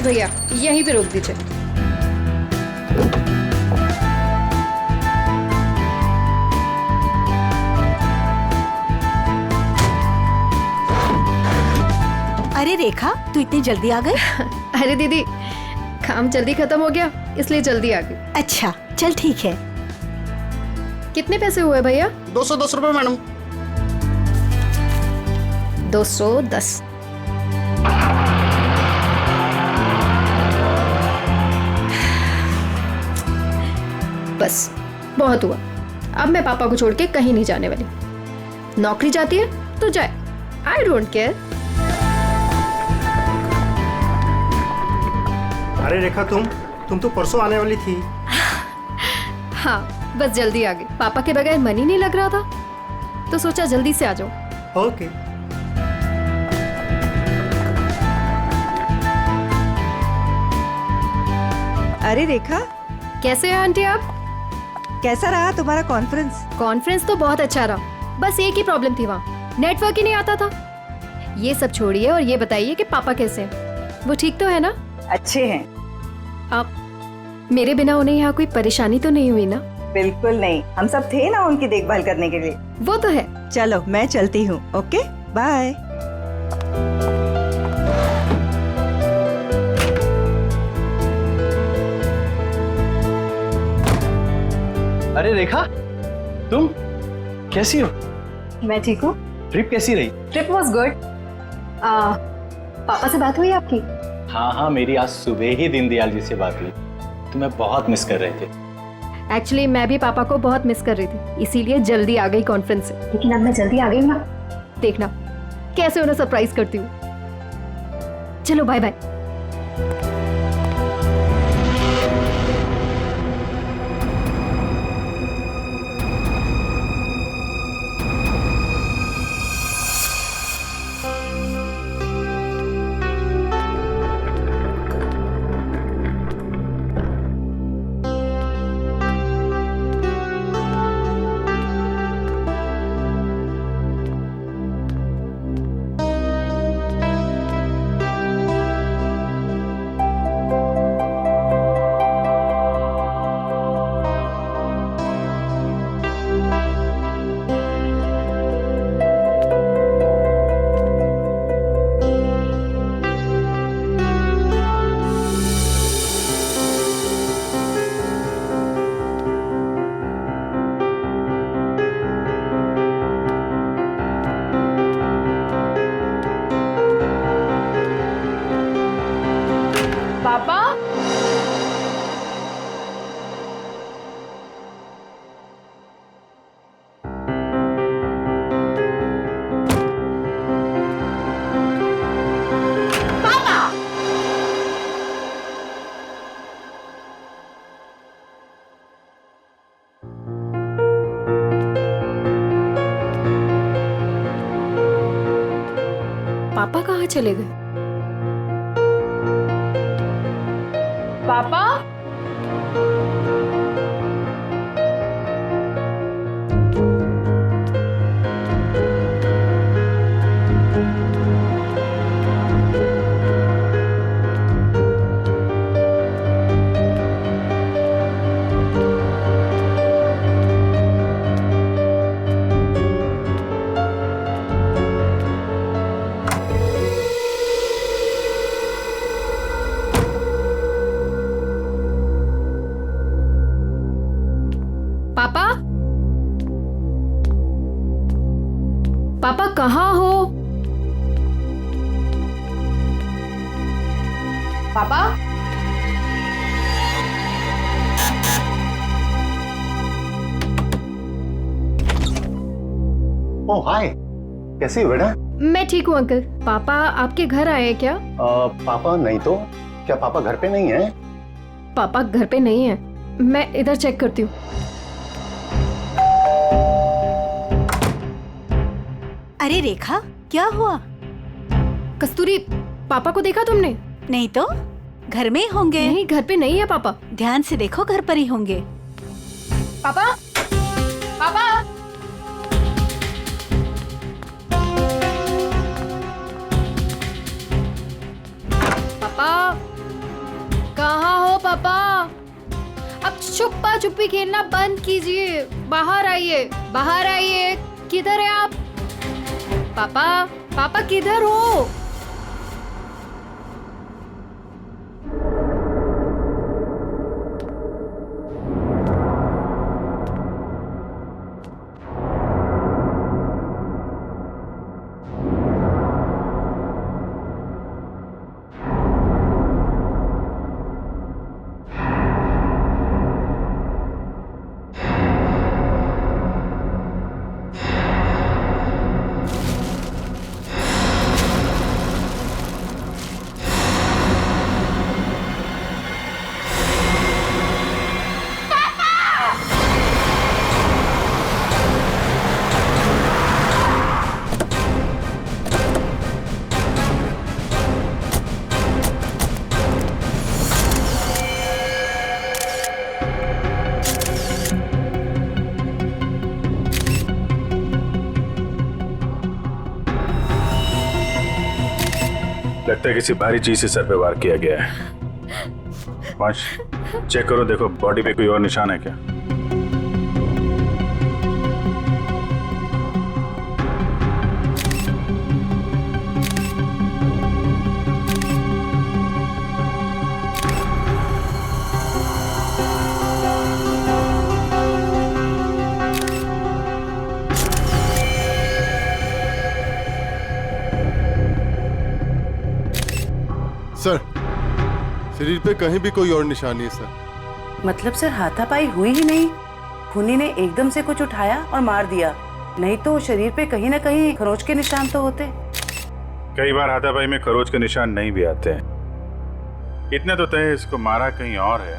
भैया यहीं पे रोक दीजिए। अरे रेखा, तू इतनी जल्दी आ गई? अरे दीदी, काम जल्दी खत्म हो गया इसलिए जल्दी आ गई। अच्छा चल ठीक है। कितने पैसे हुए भैया? 210 रुपए मैडम। 210। बस बहुत हुआ। अब मैं पापा को छोड़ के कहीं नहीं जाने वाली। नौकरी जाती है तो जाए, आई डोंट केयर। अरे रेखा, तुम तो परसों आने वाली थी। हाँ बस जल्दी आ गई। पापा के बगैर मन ही नहीं लग रहा था तो सोचा जल्दी से आ जाओ। ओके। अरे रेखा, कैसे हैं आंटी आप? कैसा रहा तुम्हारा कॉन्फ्रेंस? कॉन्फ्रेंस तो बहुत अच्छा रहा, बस एक ही प्रॉब्लम थी, वहाँ नेटवर्क ही नहीं आता था। ये सब छोड़िए और ये बताइए कि पापा कैसे हैं? वो ठीक तो है ना? अच्छे हैं। आप मेरे बिना उन्हें यहाँ कोई परेशानी तो नहीं हुई ना? बिल्कुल नहीं, हम सब थे ना उनकी देखभाल करने के लिए। वो तो है। चलो मैं चलती हूँ। Okay bye. अरे रेखा, तुम कैसी हो? मैं ठीक हूँ। ट्रिप कैसी रही? Trip was good. पापा से बात हुई आपकी? हाँ हाँ, मेरी आज सुबह ही दीनदयाल जी से बात हुई। तुम्हें बहुत मिस कर रहे थे। एक्चुअली मैं भी पापा को बहुत मिस कर रही थी, इसीलिए जल्दी आ गई कॉन्फ्रेंस से। लेकिन अब मैं जल्दी आ गई हूँ ना, देखना कैसे उन्हें सरप्राइज करती हूँ। चलो बाय बाय। पापा, पापा कहाँ चले गए? पापा, पापा, पापा कहाँ हो? पापा, ओह हाय, कैसी हो बेटा? मैं ठीक हूँ अंकल। पापा आपके घर आए हैं क्या? पापा नहीं तो क्या पापा घर पे नहीं है? पापा घर पे नहीं है, मैं इधर चेक करती हूँ। अरे रेखा, क्या हुआ? कस्तूरी, पापा को देखा तुमने? नहीं तो, घर में ही होंगे। नहीं, घर पे नहीं है पापा। ध्यान से देखो, घर पर ही होंगे। पापा, पापा, पापा, छुपा छुपी खेलना बंद कीजिए, बाहर आइए, बाहर आइए। किधर है आप? पापा, पापा किधर हो? लगता है किसी भारी चीज से सर पे वार किया गया है। वंश, चेक करो, देखो बॉडी पे कोई और निशान है क्या? सर, शरीर पे कहीं भी कोई और निशान नहीं है सर। मतलब सर हाथापाई हुई ही नहीं, खूनी ने एकदम से कुछ उठाया और मार दिया, नहीं तो शरीर पे कहीं ना कहीं खरोच के निशान तो होते। कई बार हाथापाई में खरोच के निशान नहीं भी आते हैं। इतने तो तय इसको मारा कहीं और है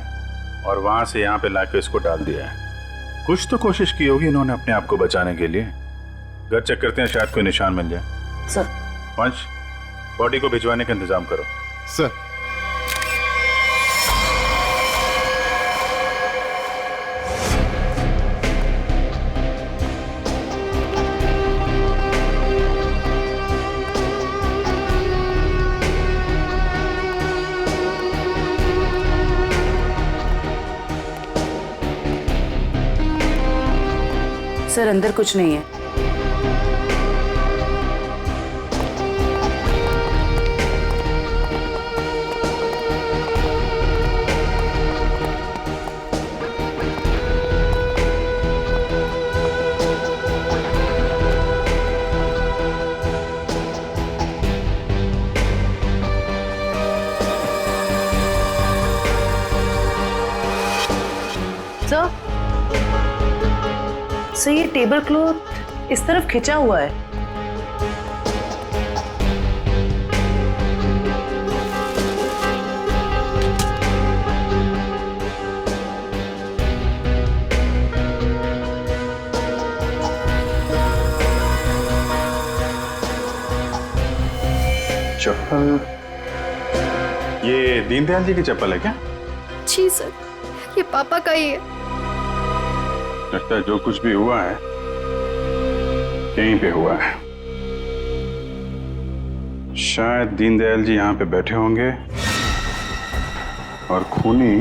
और वहां से यहाँ पे लाके इसको डाल दिया है। कुछ तो कोशिश की होगी इन्होंने अपने आप को बचाने के लिए। घर चेक करते हैं, शायद कोई निशान मिल जाए। सर, वंश, बॉडी को भिजवाने का इंतजाम करो। सर, सर अंदर कुछ नहीं है। सर, ये टेबल क्लॉथ इस तरफ खिंचा हुआ है। चप्पल, ये दीनदयाल जी की चप्पल है क्या? जी सर, ये पापा का ही है। लगता है जो कुछ भी हुआ है यहीं पे हुआ है। शायद दीनदयाल जी यहाँ पे बैठे होंगे और खूनी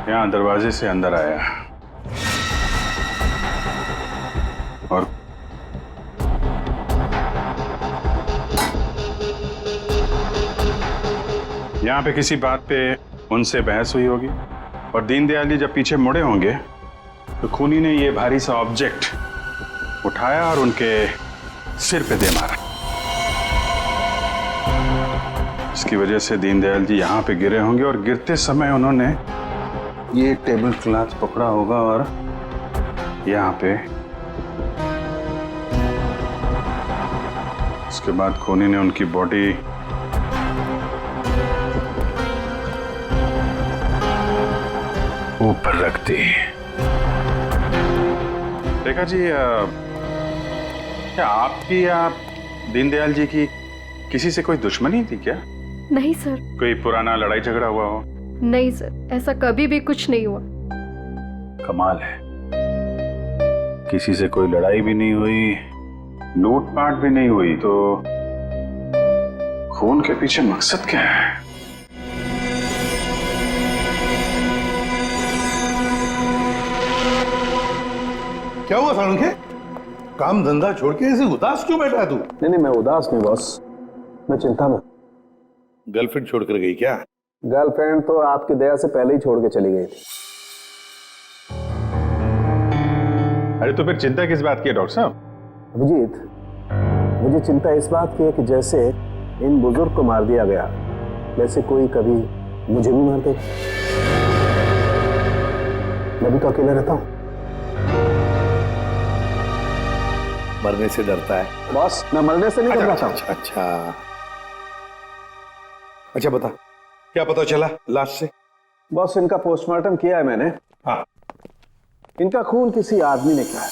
यहाँ दरवाजे से अंदर आया और यहाँ पे किसी बात पे उनसे बहस हुई होगी और दीनदयाल जी जब पीछे मुड़े होंगे तो खूनी ने ये भारी सा ऑब्जेक्ट उठाया और उनके सिर पे दे मारा। इसकी वजह से दीनदयाल जी यहाँ पे गिरे होंगे और गिरते समय उन्होंने ये टेबल क्लॉथ पकड़ा होगा और यहाँ पे उसके बाद खूनी ने उनकी बॉडी ऊपर रख दी। रेखा जी, क्या आपकी या दीनदयाल जी की किसी से कोई दुश्मनी थी क्या? नहीं सर। कोई पुराना लड़ाई झगड़ा हुआ हो? नहीं सर, ऐसा कभी भी कुछ नहीं हुआ। कमाल है, किसी से कोई लड़ाई भी नहीं हुई, लूटपाट भी नहीं हुई, तो खून के पीछे मकसद क्या है? क्या हुआ सारंगे? काम धंधा छोड़ के ऐसे उदास क्यों बैठा है तू? नहीं, मैं उदास नहीं बॉस, मैं चिंता में। गर्लफ्रेंड छोड़कर गई क्या? गर्लफ्रेंड तो आपकी दया से पहले ही छोड़ के चली गई थी। अरे तो फिर चिंता किस बात की है डॉक्टर साहब? अभिजीत, मुझे चिंता इस बात की है कि जैसे इन बुजुर्ग को मार दिया गया, वैसे कोई कभी मुझे भी मार देगा। मैं भी तो अकेला रहता हूँ। मरने से डरता है बॉस, मैं मरने से नहीं डरता हूँ। अच्छा बता, क्या पता चला लाश से? बॉस, इनका पोस्टमार्टम किया है मैंने। हाँ। इनका खून किसी आदमी ने किया है।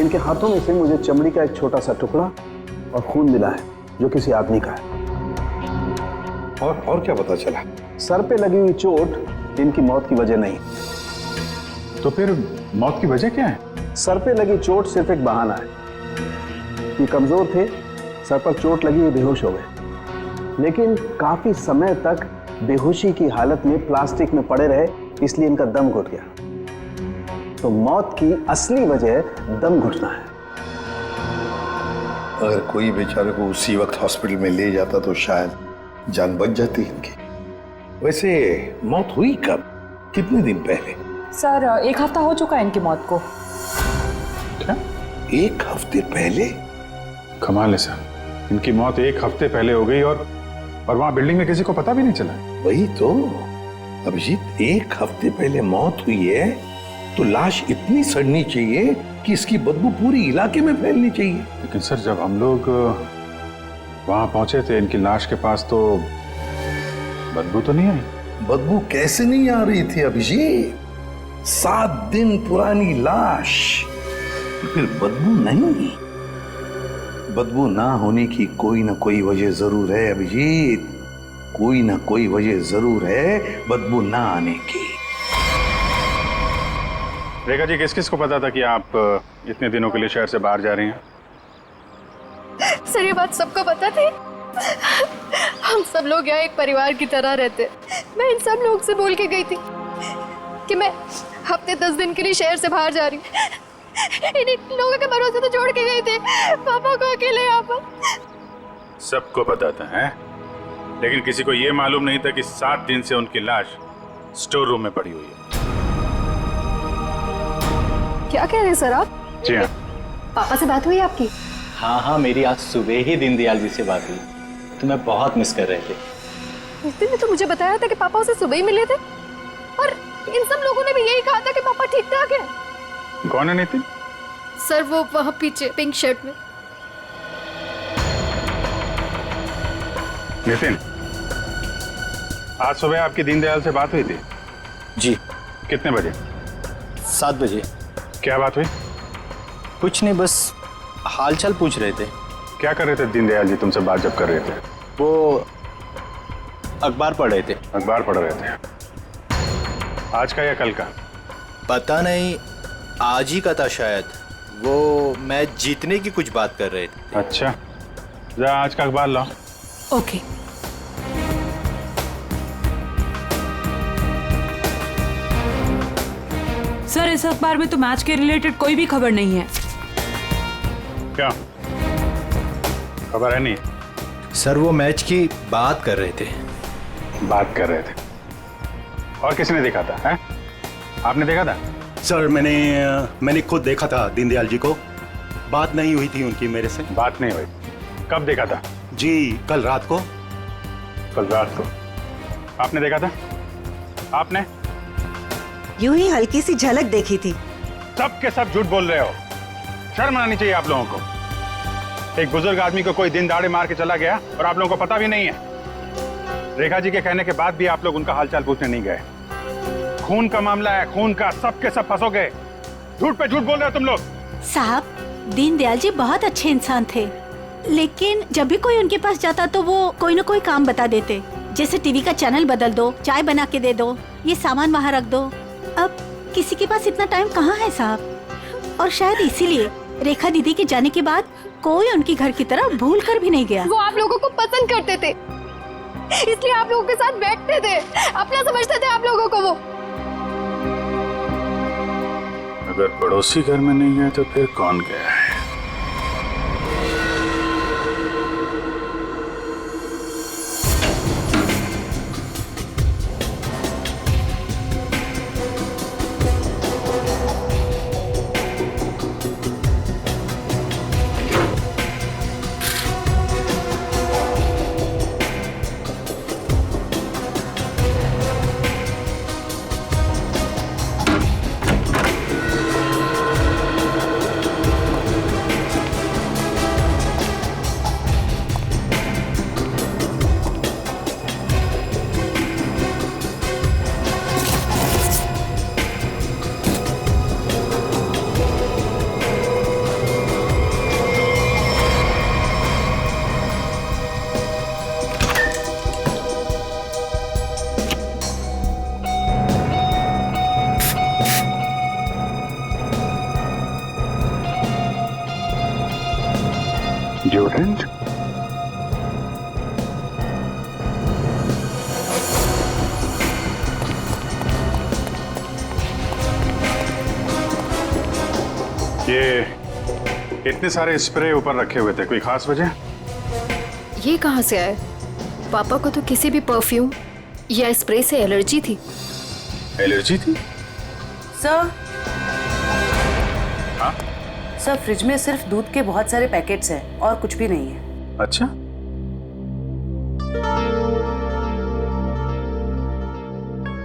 इनके हाथों में से मुझे चमड़ी का एक छोटा सा टुकड़ा और खून मिला है जो किसी आदमी का है। और क्या पता चला? सर पे लगी हुई चोट इनकी मौत की वजह नहीं। तो फिर मौत की वजह क्या है? सर पे लगी चोट सिर्फ एक बहाना है। ये कमजोर थे, सर पर चोट लगी, ये बेहोश हो गए, लेकिन काफी समय तक बेहोशी की हालत में प्लास्टिक में पड़े रहे, इसलिए इनका दम घुट गया। तो मौत की असली वजह दम घुटना है। अगर कोई बेचारे को उसी वक्त हॉस्पिटल में ले जाता तो शायद जान बच जाती इनकी। वैसे मौत हुई कब, कितने दिन पहले? सर 1 हफ्ता हो चुका है इनकी मौत को। क्या 1 हफ्ते पहले? कमाल है सर, इनकी मौत 1 हफ्ते पहले हो गई और वहां बिल्डिंग में किसी को पता भी नहीं चला। वही तो अभिजीत, 1 हफ्ते पहले मौत हुई है तो लाश इतनी सड़नी चाहिए कि इसकी बदबू पूरी इलाके में फैलनी चाहिए। लेकिन सर जब हम लोग वहां पहुंचे थे इनकी लाश के पास तो बदबू तो नहीं आई। बदबू कैसे नहीं आ रही थी अभिजीत? 7 दिन पुरानी लाश, फिर बदबू नहीं? बदबू ना होने की कोई ना कोई वजह जरूर है अभिजीत, कोई ना कोई वजह जरूर है बदबू ना आने की। रेखा जी, किस किस को पता था कि आप इतने दिनों के लिए शहर से बाहर जा रही हैं? सर ये बात सबको पता थी। हम सब लोग यहाँ एक परिवार की तरह रहते। मैं इन सब लोग से बोल के गई थी कि मैं हफ्ते 10 दिन के लिए शहर से बाहर जा रही हूँ। इन लोगों के भरोसे तो छोड़ के गए थे पापा को अकेले यहाँ पर। सबको पता था है? लेकिन किसी को ये मालूम नहीं था कि 7 दिन से उनकी लाश स्टोर रूम में पड़ी हुई है। क्या कह रहे हैं सर आप? जी हाँ। पापा से बात हुई आपकी? हाँ, मेरी आज सुबह ही दीनदयाल जी से बात हुई। तुम्हें बहुत मिस कर रहे थे। नितिन ने तो मुझे बताया था कि पापा उसे सुबह ही मिले थे और इन सब लोगों ने भी यही कहा था कि पापा ठीक ठाक है। कौन है नितिन? सर वो वहां पीछे पिंक शर्ट में। नितिन, आज सुबह आपकी दीनदयाल से बात हुई थी? जी। कितने बजे? 7 बजे। क्या बात हुई? कुछ नहीं, बस हालचाल पूछ रहे थे। क्या कर रहे थे दीनदयाल जी तुमसे बात जब कर रहे थे? वो अखबार पढ़ रहे थे। अखबार पढ़ रहे थे? आज का या कल का? पता नहीं, आज ही का था शायद। वो मैच जीतने की कुछ बात कर रहे थे। अच्छा, जा आज का अखबार लाओ। ओके। सर इस अखबार में तो मैच के रिलेटेड कोई भी खबर नहीं है। क्या खबर है? नहीं सर, वो मैच की बात कर रहे थे। बात कर रहे थे? और किसने देखा था? है? आपने देखा था? सर मैंने खुद देखा था दीनदयाल जी को। बात नहीं हुई थी उनकी मेरे से। बात नहीं हुई? कब देखा था? जी कल रात को। कल रात को आपने देखा था? आपने? यूं ही हल्की सी झलक देखी थी। सब के सब झूठ बोल रहे हो। शर्म आनी चाहिए आप लोगों को। एक बुजुर्ग आदमी को कोई दिन दाड़े मार के चला गया और आप लोगों को पता भी नहीं है। रेखा जी के कहने के बाद भी आप लोग उनका हालचाल पूछने नहीं गए। खून का मामला है, खून का, सब के सब फंसोगे। झूठ पे झूठ बोल रहे हो तुम लोग। साहब, दीनदयाल जी बहुत अच्छे इंसान थे, लेकिन जब भी कोई उनके पास जाता तो वो कोई ना कोई काम बता देते, जैसे टीवी का चैनल बदल दो, चाय बना के दे दो, ये सामान वहाँ रख दो। अब किसी के पास इतना टाइम कहाँ है साहब। और शायद इसीलिए रेखा दीदी के जाने के बाद कोई उनकी घर की तरह भूल कर भी नहीं गया। वो आप लोगों को पसंद करते थे, इसलिए आप लोगों के साथ बैठते थे, अपना समझते थे आप लोगों को वो। अगर पड़ोसी घर में नहीं है तो फिर कौन गया है? डिओड्रेंट? ये इतने सारे स्प्रे ऊपर रखे हुए थे, कोई खास वजह? ये कहाँ से आए? पापा को तो किसी भी परफ्यूम या स्प्रे से एलर्जी थी। एलर्जी थी? सर, हाँ? सर फ्रिज में सिर्फ दूध के बहुत सारे पैकेट्स हैं और कुछ भी नहीं है। अच्छा,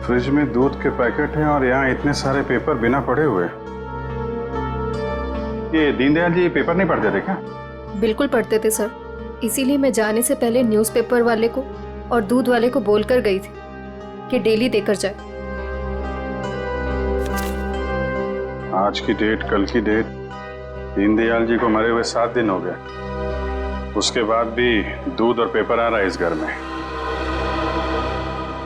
फ्रिज में दूध के पैकेट हैं और यहाँ इतने सारे पेपर बिना पढ़े हुए। ये दीनदयाल जी पेपर नहीं पढ़ते थे क्या? बिल्कुल पढ़ते थे सर, इसीलिए मैं जाने से पहले न्यूज़पेपर वाले को और दूध वाले को बोलकर गई थी कि डेली देकर जाए। आज की डेट, कल की डेट, दीनदयाल जी को मरे हुए 7 दिन हो गए। उसके बाद भी दूध और पेपर आ रहा है इस घर में।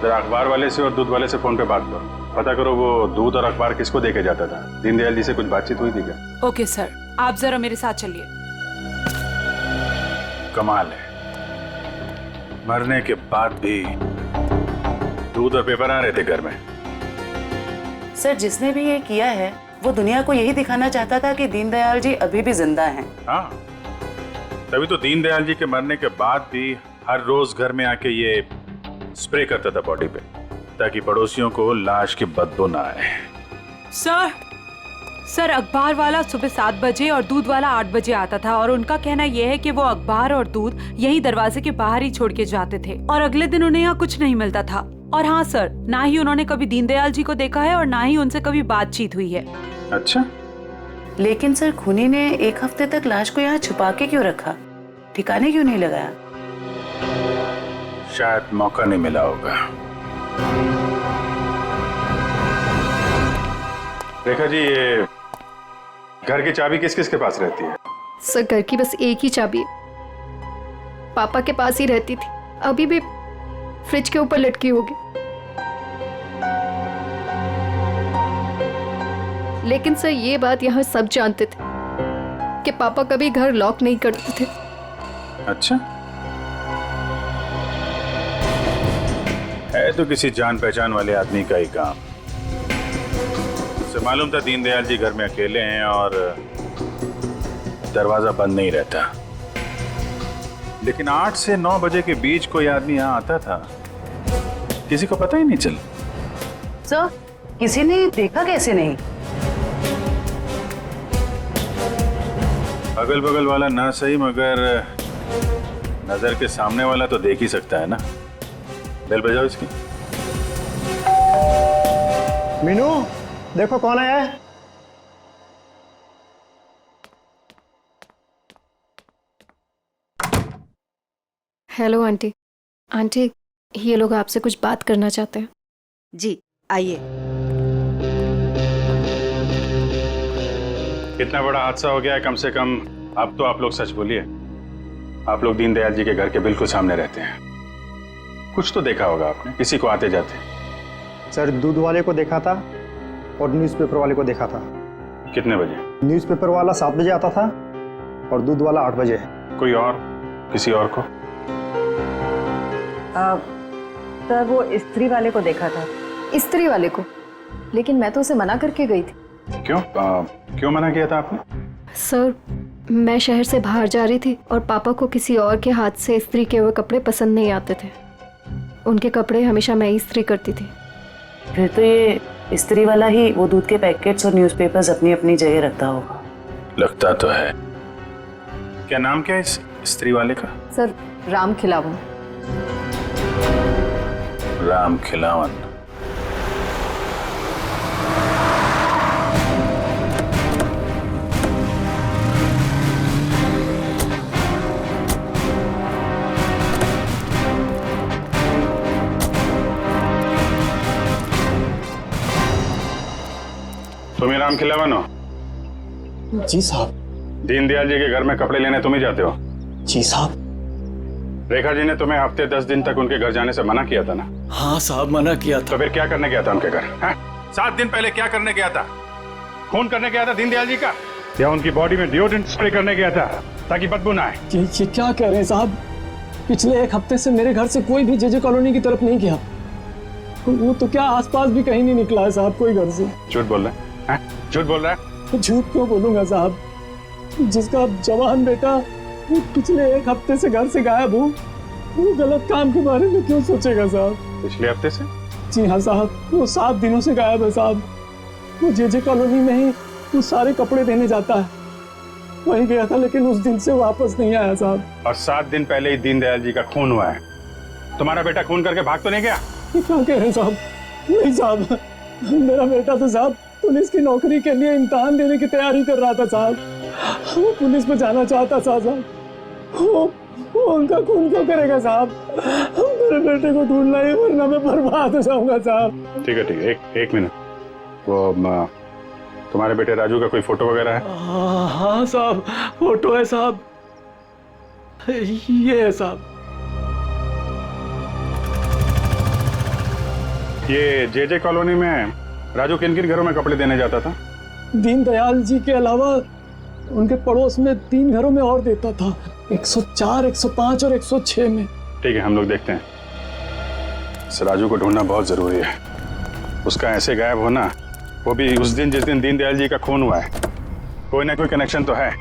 जरा अखबार वाले से और दूध वाले से फोन पे बात करो, पता करो वो दूध और अखबार किसको देके जाता था। दीनदयाल जी से कुछ बातचीत हुई थी क्या? ओके सर, आप जरा मेरे साथ चलिए। कमाल है, मरने के बाद भी दूध और पेपर आ रहे थे घर में। सर, जिसने भी ये किया है वो दुनिया को यही दिखाना चाहता था कि दीनदयाल जी अभी भी जिंदा हैं। हाँ, तभी तो दीनदयाल जी के मरने के बाद भी हर रोज घर में आके ये स्प्रे करता था बॉडी पे, ताकि पड़ोसियों को लाश की बदबू ना आए। सर अखबार वाला सुबह 7 बजे और दूध वाला 8 बजे आता था और उनका कहना यह है कि वो अखबार और दूध यही दरवाजे के बाहर ही छोड़ के जाते थे और अगले दिन उन्हें यहाँ कुछ नहीं मिलता था। और हाँ सर, ना ही उन्होंने कभी दीनदयाल जी को देखा है और ना ही उनसे कभी बातचीत हुई है। अच्छा, लेकिन सर खूनी ने 1 हफ्ते तक लाश को यहाँ छुपा के क्यों रखा? ठिकाने क्यों नहीं लगाया? शायद मौका नहीं मिला होगा। रेखा जी, ये घर की चाबी किस किस के पास रहती है? सर, घर की बस एक ही चाबी है, पापा के पास ही रहती थी, अभी भी फ्रिज के ऊपर लटकी होगी। लेकिन सर, ये बात यहाँ सब जानते थे कि पापा कभी घर लॉक नहीं करते थे। अच्छा, है तो किसी जान पहचान वाले आदमी का ही काम। उसे मालूम था दीनदयाल जी घर में अकेले हैं और दरवाजा बंद नहीं रहता। लेकिन 8 से 9 बजे के बीच कोई आदमी यहाँ आता था, किसी को पता ही नहीं चला। सर, किसी ने देखा कैसे नहीं? अगल बगल वाला ना सही, मगर नजर के सामने वाला तो देख ही सकता है ना। बेल बजाओ इसकी। मीनू, देखो कौन आया है। Hello aunty. आंटी, ये लोग आपसे कुछ बात करना चाहते हैं। जी आइए। इतना बड़ा हादसा हो गया है, कम से कम अब तो आप लोग सच बोलिए। आप लोग दीनदयाल जी के घर के बिल्कुल सामने रहते हैं, कुछ तो देखा होगा आपने, किसी को आते जाते। सर, दूध वाले को देखा था और न्यूज़पेपर वाले को देखा था। कितने बजे? न्यूज़पेपर वाला 7 बजे आता था और दूध वाला 8 बजे। कोई और, किसी और को? सर, वो स्त्री वाले को देखा था। स्त्री वाले को? लेकिन मैं तो उसे मना करके गई थी। क्यों मना किया था आपने? सर, मैं शहर से बाहर जा रही थी और पापा को किसी और के हाथ से इस्त्री किए हुए कपड़े पसंद नहीं आते थे। उनके कपड़े हमेशा मैं इस्त्री करती थी। फिर तो ये इस्त्री वाला ही वो दूध के पैकेट्स और न्यूज़पेपर्स अपनी अपनी जगह रखता होगा। लगता तो है। क्या नाम क्या है इस इस्त्री वाले का? सर, राम खिलावन। राम खिलावन। तुम ही राम खिलावन हो? जी साहब। दीनदयाल जी के घर में कपड़े लेने तुम ही जाते हो? जी साहब। रेखा जी ने तुम्हें हफ्ते 10 दिन तक उनके घर जाने से मना किया था ना? हाँ साहब, मना किया था। तो फिर क्या करने गया था उनके घर? 7 दिन पहले क्या करने गया था? खून करने गया था दीनदयाल जी का, या उनकी बॉडी में डिओड्रेंट स्प्रे करने गया था ताकि बदबू ना आए? ये क्या कह रहे हैं साहब? पिछले 1 हफ्ते से मेरे घर से कोई भी जेजे कॉलोनी की तरफ नहीं गया। वो तो क्या आसपास भी कहीं नहीं निकला है साहब, कोई घर से। झूठ बोल रहा है? झूठ बोल रहा है? झूठ क्यों बोलूंगा साहब? जिसका जवान बेटा वो पिछले 1 हफ्ते से घर से गायब हो, वो गलत काम के बारे में क्यों सोचेगा साहब? पिछले हफ्ते से? जी हाँ साहब, वो 7 दिनों से गायब है साहब। वो जेजे कॉलोनी में ही वो सारे कपड़े देने जाता है, वहीं गया था, लेकिन उस दिन से वापस नहीं आया साहब। और 7 दिन पहले ही दीनदयाल जी का खून हुआ है। तुम्हारा बेटा खून करके भाग तो नहीं गया? ये क्या कह रहे हैं साहब? नहीं साहब, मेरा बेटा तो साहब पुलिस की नौकरी के लिए इम्तिहान देने की तैयारी कर रहा था साहब। वो पुलिस में जाना चाहता था साहब। वो उनका खून क्यों करेगा साहब? मेरे बेटे को ढूंढना है, वरना मैं बर्बाद हो जाऊंगा साहब। ठीक है, एक मिनट। वो तुम्हारे बेटे राजू का कोई फोटो वगैरह है? हाँ साहब, फोटो है साहब, ये है साहब। ये जेजे कॉलोनी में राजू किन किन घरों में कपड़े देने जाता था? दीनदयाल जी के अलावा उनके पड़ोस में 3 घरों में और देता था, 104, 105 और 106 में। ठीक है, हम लोग देखते हैं। इस राजू को ढूंढना बहुत जरूरी है। उसका ऐसे गायब होना, वो भी उस दिन जिस दिन दीनदयाल जी का खून हुआ है, कोई ना कोई कनेक्शन तो है।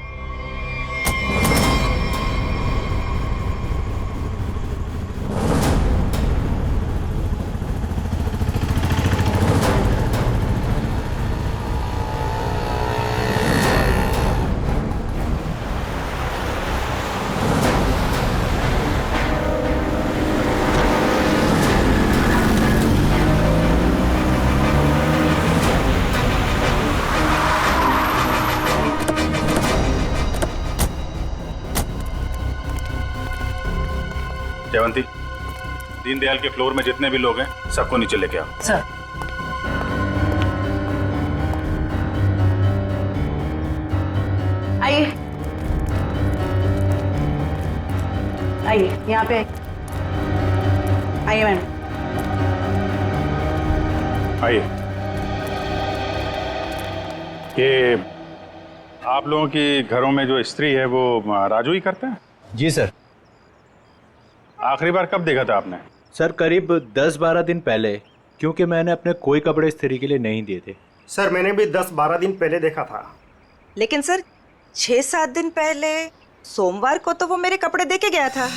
जयवंती, दीनदयाल के फ्लोर में जितने भी लोग हैं सबको नीचे लेके आओ। सर। आइए आइए, यहाँ पे आइए मैम। आइए। ये आप लोगों की घरों में जो स्त्री है वो राजू ही करते हैं? जी सर। आखिरी बार कब देखा था आपने? सर करीब 10-12 दिन पहले, क्योंकि मैंने अपने कोई कपड़े इस्त्री के लिए नहीं दिए थे। सर मैंने भी 10-12 दिन पहले देखा था। लेकिन सर 6-7 दिन पहले सोमवार को तो वो मेरे कपड़े दे के गया था।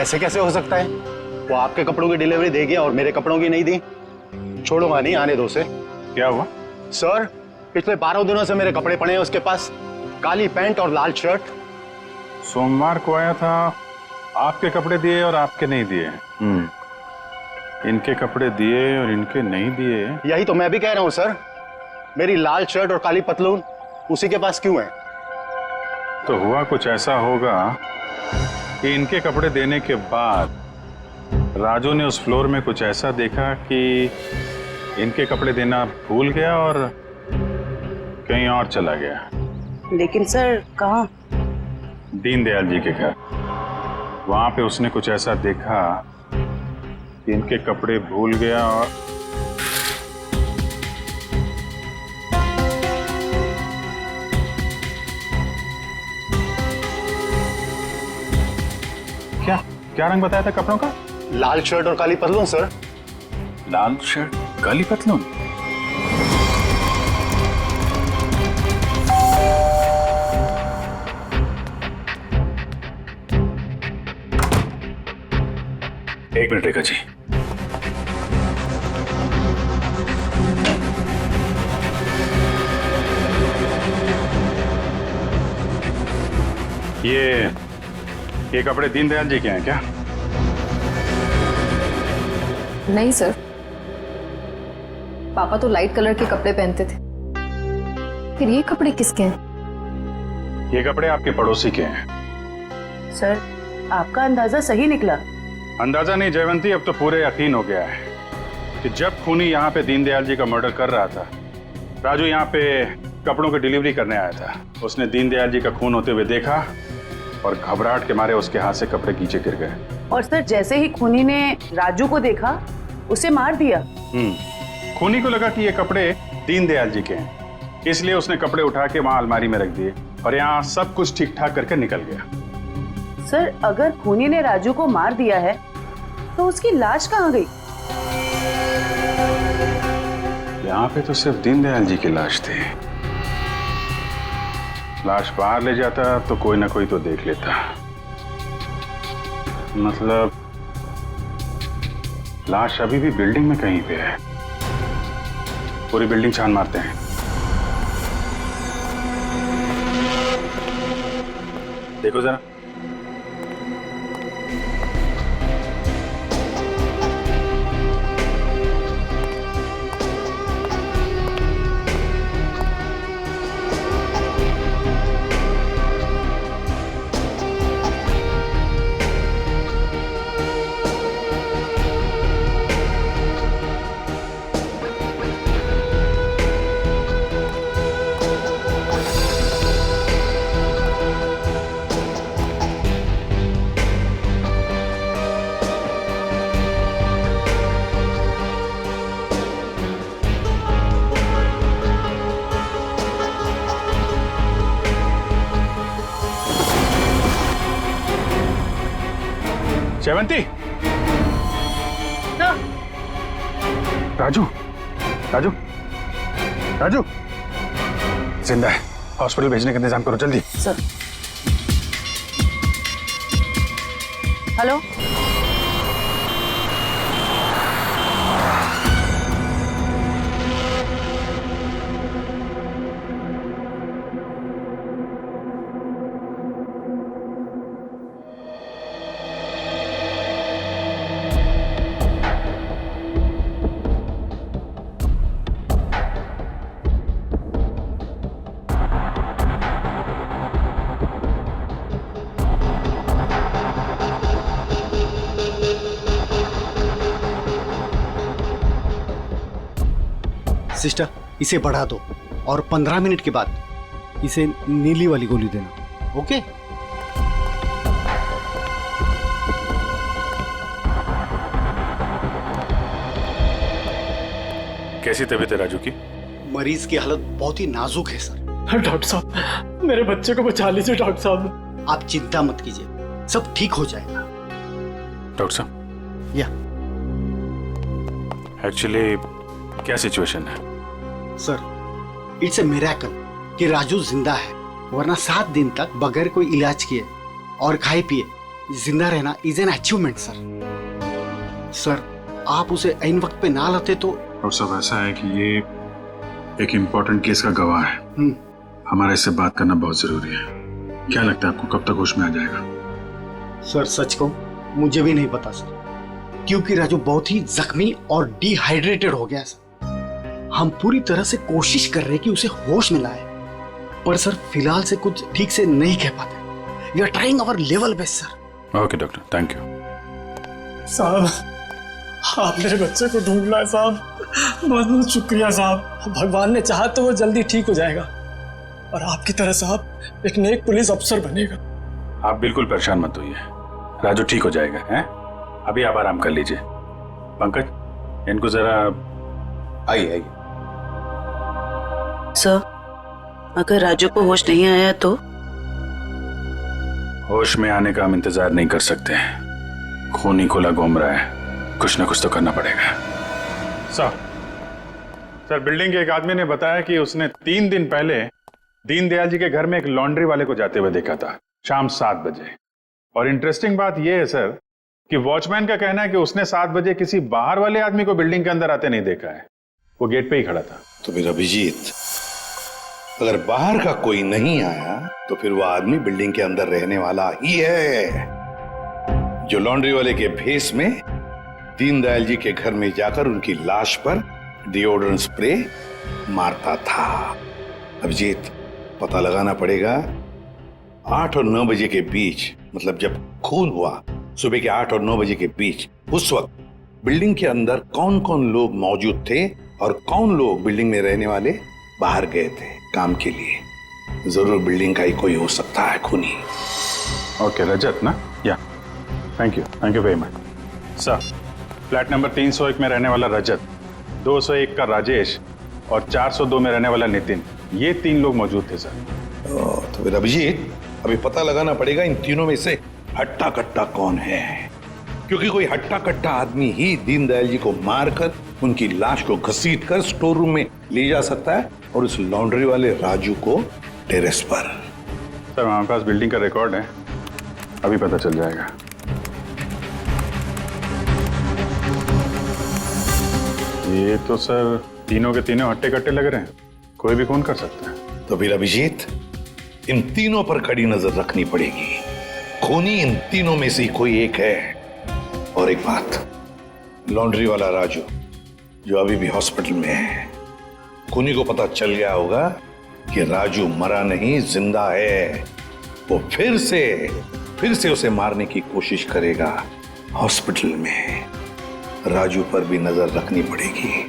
ऐसे कैसे हो सकता है? वो आपके कपड़ों की डिलीवरी दे गया और मेरे कपड़ों की नहीं दी। छोड़ूंगा नहीं, आने दो उसे। क्या हुआ? सर, पिछले 12 दिनों से मेरे कपड़े पड़े हैं उसके पास, काली पैंट और लाल शर्ट। सोमवार को आया था, आपके कपड़े दिए और आपके नहीं दिए। इनके कपड़े दिए और इनके नहीं दिए। यही तो मैं भी कह रहा हूं सर। मेरी लाल शर्ट और काली पतलून उसी के पास क्यों है? तो हुआ कुछ ऐसा होगा कि इनके कपड़े देने के बाद राजू ने उस फ्लोर में कुछ ऐसा देखा कि इनके कपड़े देना भूल गया और कहीं और चला गया। लेकिन सर कहाँ? दीनदयाल जी के घर। वहां पे उसने कुछ ऐसा देखा कि इनके कपड़े भूल गया और क्या रंग बताया था कपड़ों का? लाल शर्ट और काली पतलून सर। लाल शर्ट काली पतलून। एक मिनट रेखा जी। ये कपड़े दीनदयाल जी के हैं क्या? नहीं सर, पापा तो लाइट कलर के कपड़े पहनते थे। फिर ये कपड़े किसके हैं? ये कपड़े आपके पड़ोसी के हैं। सर, आपका अंदाजा सही निकला। अंदाजा नहीं जयवंती, अब तो पूरे यकीन हो गया है कि जब खूनी यहाँ पे दीनदयाल जी का मर्डर कर रहा था, राजू यहाँ पे कपड़ों की डिलीवरी करने आया था। उसने दीनदयाल जी का खून होते हुए देखा और घबराहट के मारे उसके हाथ से कपड़े नीचे गिर गए। और सर, जैसे ही खूनी ने राजू को देखा, उसे मार दिया। खूनी को लगा कि ये कपड़े दीनदयाल जी के हैं, इसलिए उसने कपड़े उठा के वहां अलमारी में रख दिए और यहाँ सब कुछ ठीक ठाक करके निकल गया। सर, अगर खूनी ने राजू को मार दिया है तो उसकी लाश कहाँ गई? यहाँ पे तो सिर्फ दीनदयाल जी की लाश थी। लाश बाहर ले जाता तो कोई ना कोई तो देख लेता। मतलब लाश अभी भी बिल्डिंग में कहीं पे है। पूरी बिल्डिंग छान मारते हैं। देखो जरा। जयवंती, राजू, राजू, राजू जिंदा है। हॉस्पिटल भेजने का इंतजाम करो जल्दी। सर। हेलो। सिस्टर, इसे बढ़ा दो और 15 मिनट के बाद इसे नीली वाली गोली देना। ओके? कैसी तबीयत है राजू की? मरीज की हालत बहुत ही नाजुक है सर। डॉक्टर साहब, मेरे बच्चे को बचा लीजिए डॉक्टर साहब। आप चिंता मत कीजिए, सब ठीक हो जाएगा। डॉक्टर साहब, या एक्चुअली क्या सिचुएशन है? सर, इट्स ए मिरेकल कि राजू जिंदा है, वरना 7 दिन तक बगैर कोई इलाज किए और खाए पिए जिंदा रहना is an achievement sir. Sir, आप उसे ऐन वक्त पे ना लाते तो। और सब ऐसा है कि ये एक इम्पोर्टेंट केस का गवाह है। हमारा इससे बात करना बहुत जरूरी है। क्या लगता है आपको कब तक होश में आ जाएगा? सर, सच कहूं मुझे भी नहीं पता सर, क्योंकि राजू बहुत ही जख्मी और डिहाइड्रेटेड हो गया सर। हम पूरी तरह से कोशिश कर रहे हैं कि उसे होश में लाए, पर सर फिलहाल से कुछ ठीक से नहीं कह पाते। We are trying our level best sir. Okay doctor, thank you. साहब, आप मेरे बच्चे को ढूंढ लाए साहब। बहुत बहुत शुक्रिया साहब। भगवान ने चाहा तो वो जल्दी ठीक हो जाएगा और आपकी तरह साहब एक नेक पुलिस अफसर बनेगा। आप बिल्कुल परेशान मत होइए, राजू ठीक हो जाएगा। हैं? अभी आप आराम कर लीजिए। पंकज, इनको जरा। आइए आइए। सर, अगर राजू को होश नहीं आया तो? होश में आने का हम इंतजार नहीं कर सकते। खून ही खुला घूम रहा है, कुछ ना कुछ तो करना पड़ेगा। सर बिल्डिंग के एक आदमी ने बताया कि उसने 3 दिन पहले दीनदयाल जी के घर में एक लॉन्ड्री वाले को जाते हुए देखा था शाम 7 बजे। और इंटरेस्टिंग बात यह है सर कि वॉचमैन का कहना है कि उसने 7 बजे किसी बाहर वाले आदमी को बिल्डिंग के अंदर आते नहीं देखा है, वो गेट पे ही खड़ा था। तो फिर अभिजीत, अगर बाहर का कोई नहीं आया तो फिर वो आदमी बिल्डिंग के अंदर रहने वाला ही है, जो लॉन्ड्री वाले के भेस में दीनदयाल जी के घर में जाकर उनकी लाश पर डिओड्रेंट स्प्रे मारता था। अभिजीत, पता लगाना पड़ेगा 8 और 9 बजे के बीच, मतलब जब खून हुआ सुबह के 8 और 9 बजे के बीच, उस वक्त बिल्डिंग के अंदर कौन कौन लोग मौजूद थे और कौन लोग बिल्डिंग में रहने वाले बाहर गए थे काम के लिए। जरूर बिल्डिंग का ही कोई हो सकता है खूनी। ओके रजत ना, या thank you very much sir. Flat number 301 में रहने वाला रजत, 201 का राजेश और 402 में रहने वाला नितिन, ये 3 लोग मौजूद थे सर। तो फिर अभिजीत, अभी पता लगाना पड़ेगा इन तीनों में से हट्टा कट्टा कौन है, क्योंकि कोई हट्टा कट्टा आदमी ही दीनदयाल जी को मारकर उनकी लाश को घसीट कर स्टोर रूम में ले जा सकता है और उस लॉन्ड्री वाले राजू को टेरेस पर। सर हमारे पास बिल्डिंग का रिकॉर्ड है, अभी पता चल जाएगा। ये तो सर तीनों के तीनों हट्टे कट्टे लग रहे हैं, कोई भी खून कर सकता है। तो फिर अभिजीत, इन तीनों पर कड़ी नजर रखनी पड़ेगी, खूनी इन तीनों में से कोई एक है। और एक बात, लॉन्ड्री वाला राजू जो अभी भी हॉस्पिटल में है, खूनी को पता चल गया होगा कि राजू मरा नहीं जिंदा है, वो फिर से उसे मारने की कोशिश करेगा हॉस्पिटल में। राजू पर भी नजर रखनी पड़ेगी।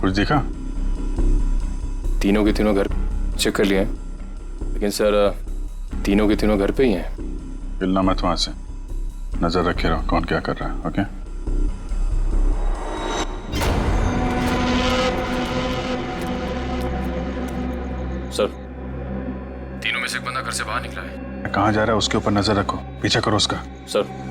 कुछ दिखा? तीनों के तीनों घर चेक कर लिए हैं, लेकिन सर तीनों के तीनों घर पे ही हैं। हिलना मत वहां से, नजर रखे रहो कौन क्या कर रहा है। ओके सर, तीनों में से एक बंदा घर से बाहर निकला है। कहाँ जा रहा है उसके ऊपर नजर रखो, पीछा करो उसका। सर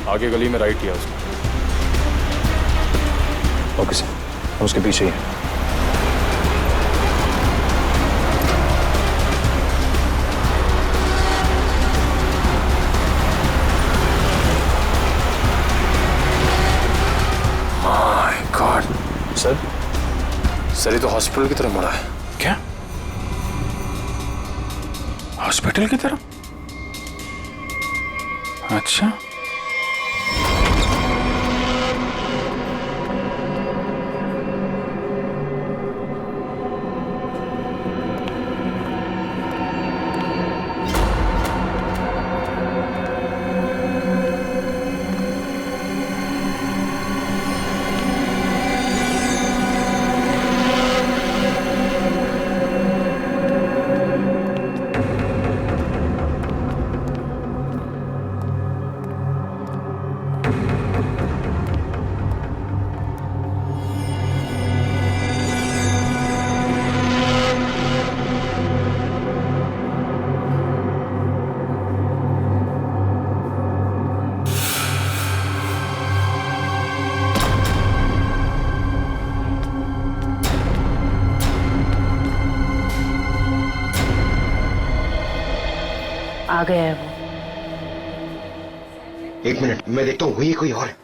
आगे गली में राइट किया उसने। ओके सर, हम उसके पीछे ही हैं। माय गॉड सर ये तो हॉस्पिटल की तरफ मुड़ा है। क्या हॉस्पिटल की तरफ? अच्छा आ गया है वो। एक मिनट, मैं देखता हूँ वही कोई और है।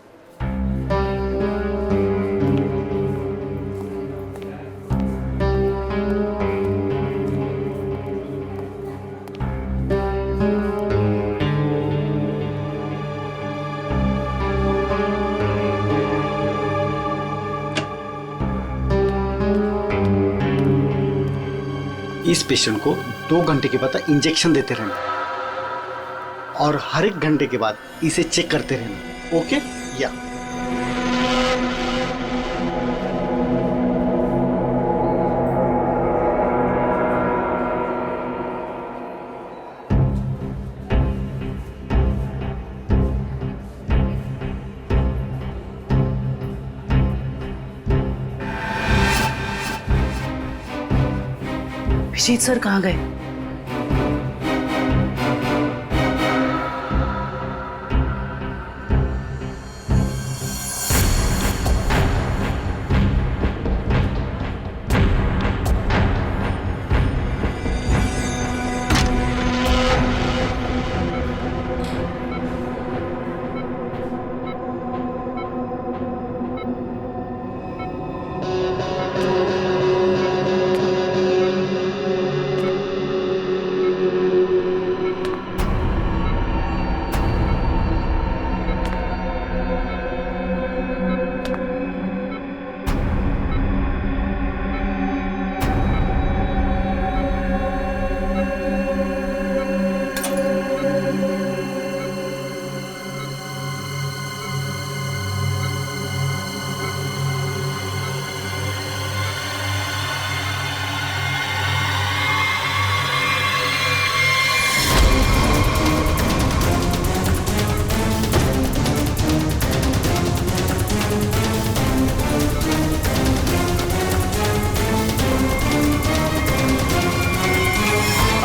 इस पेशेंट को 2 घंटे के बाद इंजेक्शन देते रहना और हर एक घंटे के बाद इसे चेक करते रहना। ओके या अभिजीत सर कहाँ गए?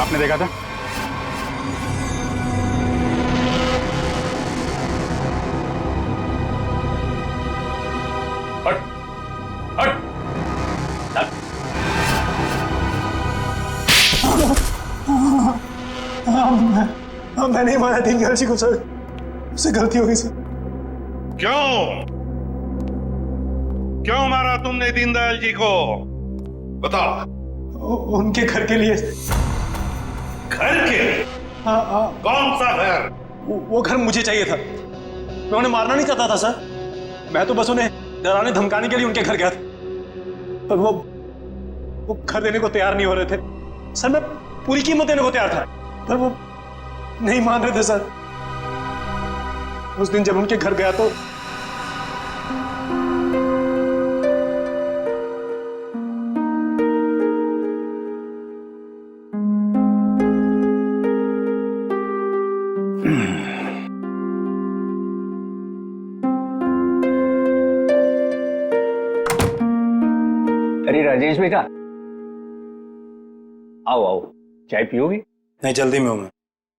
आपने देखा था? हट, हट, हट। मैं नहीं मारा दीनदयाल जी को सर, उससे गलती हो गई सर। क्यों क्यों मारा तुमने दीनदयाल जी को? बताओ। उनके घर के लिए। घर के? हाँ। कौन सा घर? वो घर मुझे चाहिए था। मैं उन्हें मारना नहीं चाहता था सर, मैं तो बस उन्हें डराने धमकाने के लिए उनके घर गया था, पर वो घर देने को तैयार नहीं हो रहे थे सर। मैं पूरी कीमत देने को तैयार था, पर वो नहीं मान रहे थे सर। उस दिन जब उनके घर गया तो अरे राजेश बेटा, आओ आओ, चाय पियोगे? नहीं, जल्दी में हूं मैं।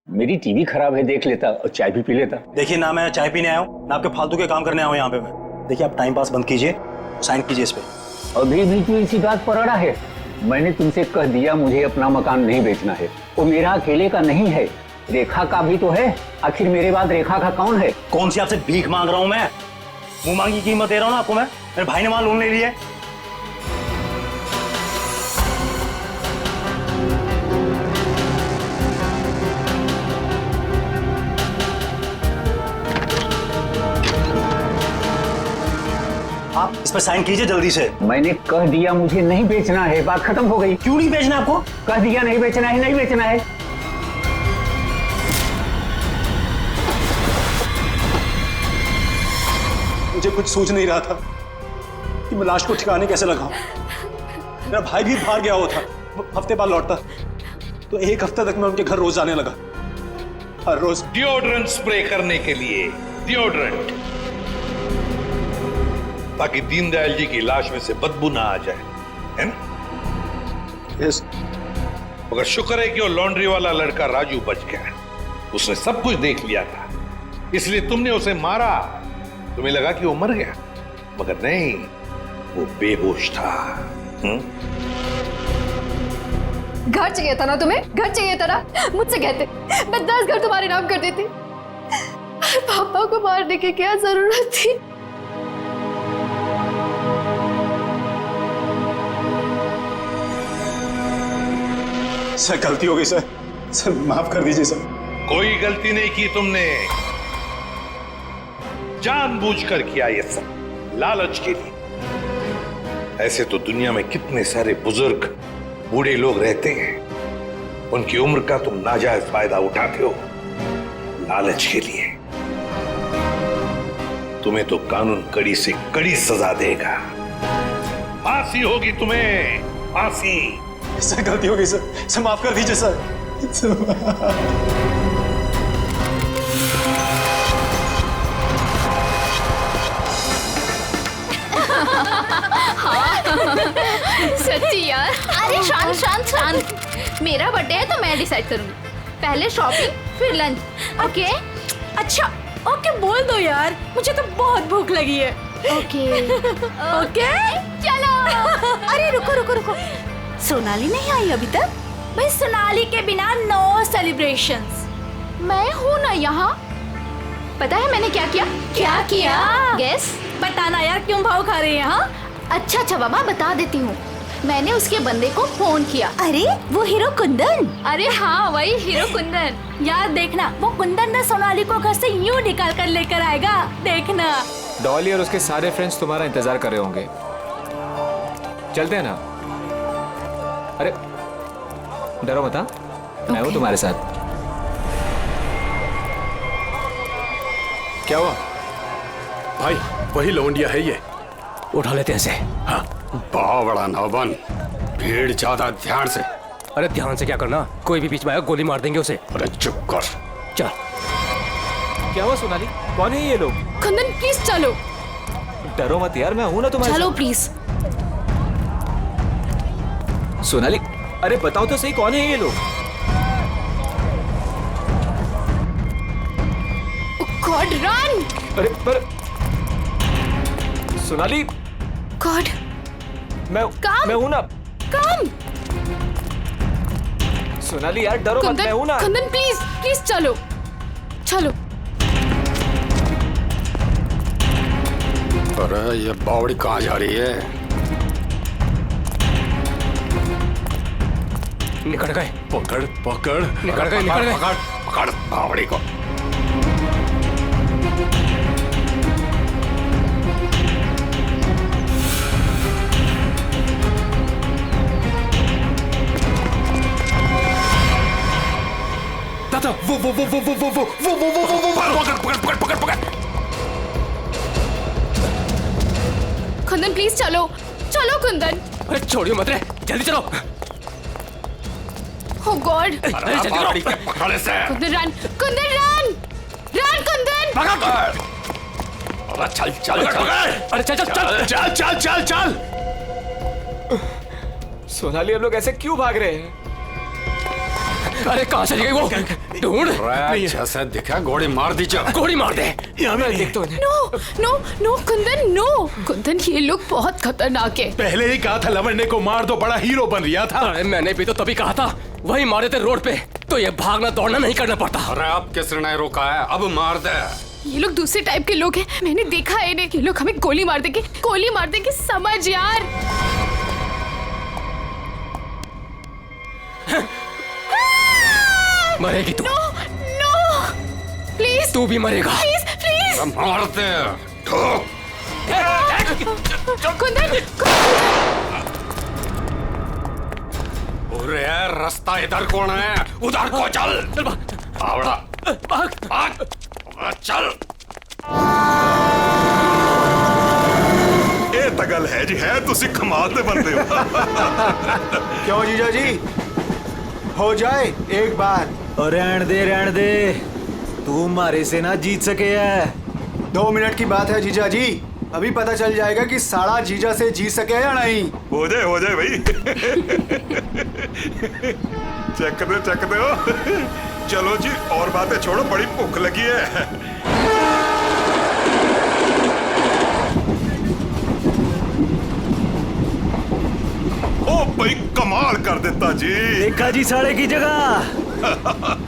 मेरी टीवी खराब है, देख लेता और चाय भी पी लेता। देखिए ना, मैं चाय पीने आया हूँ ना आपके फालतू के काम करने आया हूँ यहाँ पे मैं। देखिए आप टाइम पास बंद कीजिए, साइन कीजिए इस पे। अभी भी तू इसी बात पर अड़ा है? मैंने तुमसे कह दिया मुझे अपना मकान नहीं बेचना है। वो मेरा अकेले का नहीं है, रेखा का भी तो है। आखिर मेरे बाद रेखा का कौन है? कौन सी आपसे भीख मांग रहा हूँ मैं? मुंह मांगी कीमत दे रहा हूँ ना आपको मैं। मेरे भाई ने वहां लोन ले लिया है। आप इस पर साइन कीजिए जल्दी से। मैंने कह दिया मुझे नहीं बेचना है, बात खत्म हो गई। क्यों नहीं बेचना आपको? कह दिया नहीं बेचना है, नहीं बेचना है। मुझे कुछ सूझ नहीं रहा था कि मैं लाश को ठिकाने कैसे लगाऊं। मेरा भाई भी बाहर गया हुआ था, वो हफ्ते बाद लौटता, तो 1 हफ्ते तक मैं उनके घर रोज जाने लगा, हर रोज। डिओड्रेंट स्प्रे करने के लिए, डिओड्रेंट, ताकि दीनदयाल जी की लाश में से बदबू ना आ जाए, है ना? यस। मगर शुक्र है कि वो लॉन्ड्री वाला लड़का राजू बच गया। उसने सब कुछ देख लिया था, इसलिए तुमने उसे मारा। तुम्हें लगा कि वो मर गया, मगर नहीं, वो बेहोश था। घर चाहिए था ना तुम्हें, घर चाहिए था ना, मुझसे कहते मैं 10 घर तुम्हारे नाम कर देती। पापा को मारने की क्या जरूरत थी? सर गलती हो गई सर, सर माफ कर दीजिए सर। कोई गलती नहीं की तुमने, जानबूझकर किया ये सब, लालच के लिए। ऐसे तो दुनिया में कितने सारे बुजुर्ग बूढ़े लोग रहते हैं, उनकी उम्र का तुम नाजायज फायदा उठाते हो लालच के लिए। तुम्हें तो कानून कड़ी से कड़ी सजा देगा, फांसी होगी तुम्हें, फांसी। सर गलती हो गई सर माफ कर दीजिए सर। सच्ची यार। अरे शांत शांत शांत, मेरा बर्थडे है तो मैं डिसाइड करूंगी। पहले शॉपिंग फिर लंच, ओके? अच्छा ओके बोल दो यार, मुझे तो बहुत भूख लगी है। ओके ओके चलो। अरे रुको रुको रुको, सोनाली नहीं आई अभी तक? भाई सोनाली के बिना नो सेलिब्रेशंस। मैं हूँ ना यहाँ। पता है मैंने क्या किया? क्या किया? गेस। बताना यार, क्यों भाव खा रहे हैं? हाँ अच्छा अच्छा बाबा बता देती हूँ। मैंने उसके बंदे को फोन किया। अरे वो हीरो कुंदन? अरे हाँ वही हीरो कुंदन। यार देखना, वो कुंदन ना सोनाली को घर से यूं निकाल कर लेकर आएगा, देखना। डॉली और उसके सारे फ्रेंड्स तुम्हारा इंतजार कर रहे होंगे, चलते हैं ना? अरे डरो मत, मैं हूँ तुम्हारे साथ। क्या हुआ भाई? वही लौंडिया है ये, उठा लेते हैं इसे। हाँ बड़ा नौबन, भीड़ ज्यादा, ध्यान से। अरे ध्यान से क्या करना, कोई भी बीच में आया गोली मार देंगे उसे। अरे चुप कर। चल। क्या हुआ सोनाली, कौन है ये लोग? कुंदन प्लीज चलो। डरो मत यार, मैं हूं ना तुम्हारे साथ। चलो प्लीज। सोनाली अरे बताओ तो सही, कौन है ये लोग? God run. अरे पर सोनाली। गॉड मैं हूं ना। कम। सोनाली यार डरो मत, मैं हूं ना। कुंदन प्लीज प्लीज चलो चलो। अरे ये बावड़ी कहाँ जा रही है? निकल गए। पकड़ पकड़, निकल गए, निकल गए। पकड़ पकड़ बावड़ी को। दादा वो पकड़ पकड़ पकड़। कुंदन प्लीज चलो चलो कुंदन। अरे छोड़ियो मत रे, जल्दी चलो। Oh God! अरे जल्दी करो। पकड़ इसे। Kundan run, Kundan run, run Kundan. पकड़। अरे चल चल चल। अरे चल चल चल चल चल चल चल। सोनाली हम लोग ऐसे क्यों भाग रहे हैं? अरे कहाँ चली गई वो? ढूंढ। जैसे दिखा गोली मार दीजिए। गोली मार दे। यहाँ मैं देखता हूँ। No no no Kundan no. Kundan ये लोग बहुत खतरनाक है। पहले ही कहा था लवंडे को मार दो, बड़ा हीरो बन रहा था। अरे मैंने भी तो तभी कहा था, वही मारे थे रोड पे, तो ये भागना दौड़ना नहीं करना पड़ता। अरे अब किसने नहीं रोका है, अब मार दे। ये लोग दूसरे टाइप के लोग हैं, मैंने देखा है इन्हें। ये लोग हमें गोली मार देंगे, समझ यार। मरेगी तू। No no please. तू भी मरेगा। Please please. मार दे। कुंदन अरे रास्ता इधर कौन है? उधर को चल। आवड़ा भाग चल। ਇਹ ਤਾਂ ਗੱਲ ਹੈ ਜੀ, ਹੈ ਤੁਸੀਂ ਕਮਾਲ ਦੇ ਬੰਦੇ ਹੋ। क्यों जीजा जी, हो जाए एक बार। और रहन दे, तू मारे से ना जीत सके है। 2 मिनट की बात है जीजा जी, अभी पता चल जाएगा कि साड़ा जीजा से जीत सके या नहीं। हो जाए भाई। चक दे हो। चलो जी और बातें छोड़ो, बड़ी भूख लगी है। ओ भाई कमाल कर देता जी। देखा जी साढ़े की जगह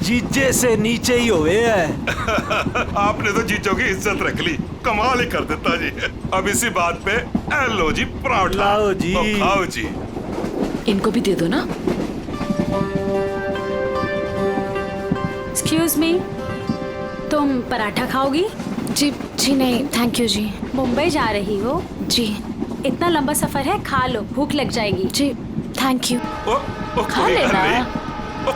जीजे से नीचे ही हुए है। आपने तो जीजों की इज्जत रख ली, कमाल ही कर देता जी। अब इसी बात पे लो जी पराठा। लाओ जी। तो खाओ जी। इनको भी दे दो ना। एक्सक्यूज मी, तुम पराठा खाओगी? जी जी नहीं थैंक यू जी। मुंबई जा रही हो? जी। इतना लंबा सफर है, खा लो, भूख लग जाएगी। जी थैंक यू। खा लेना।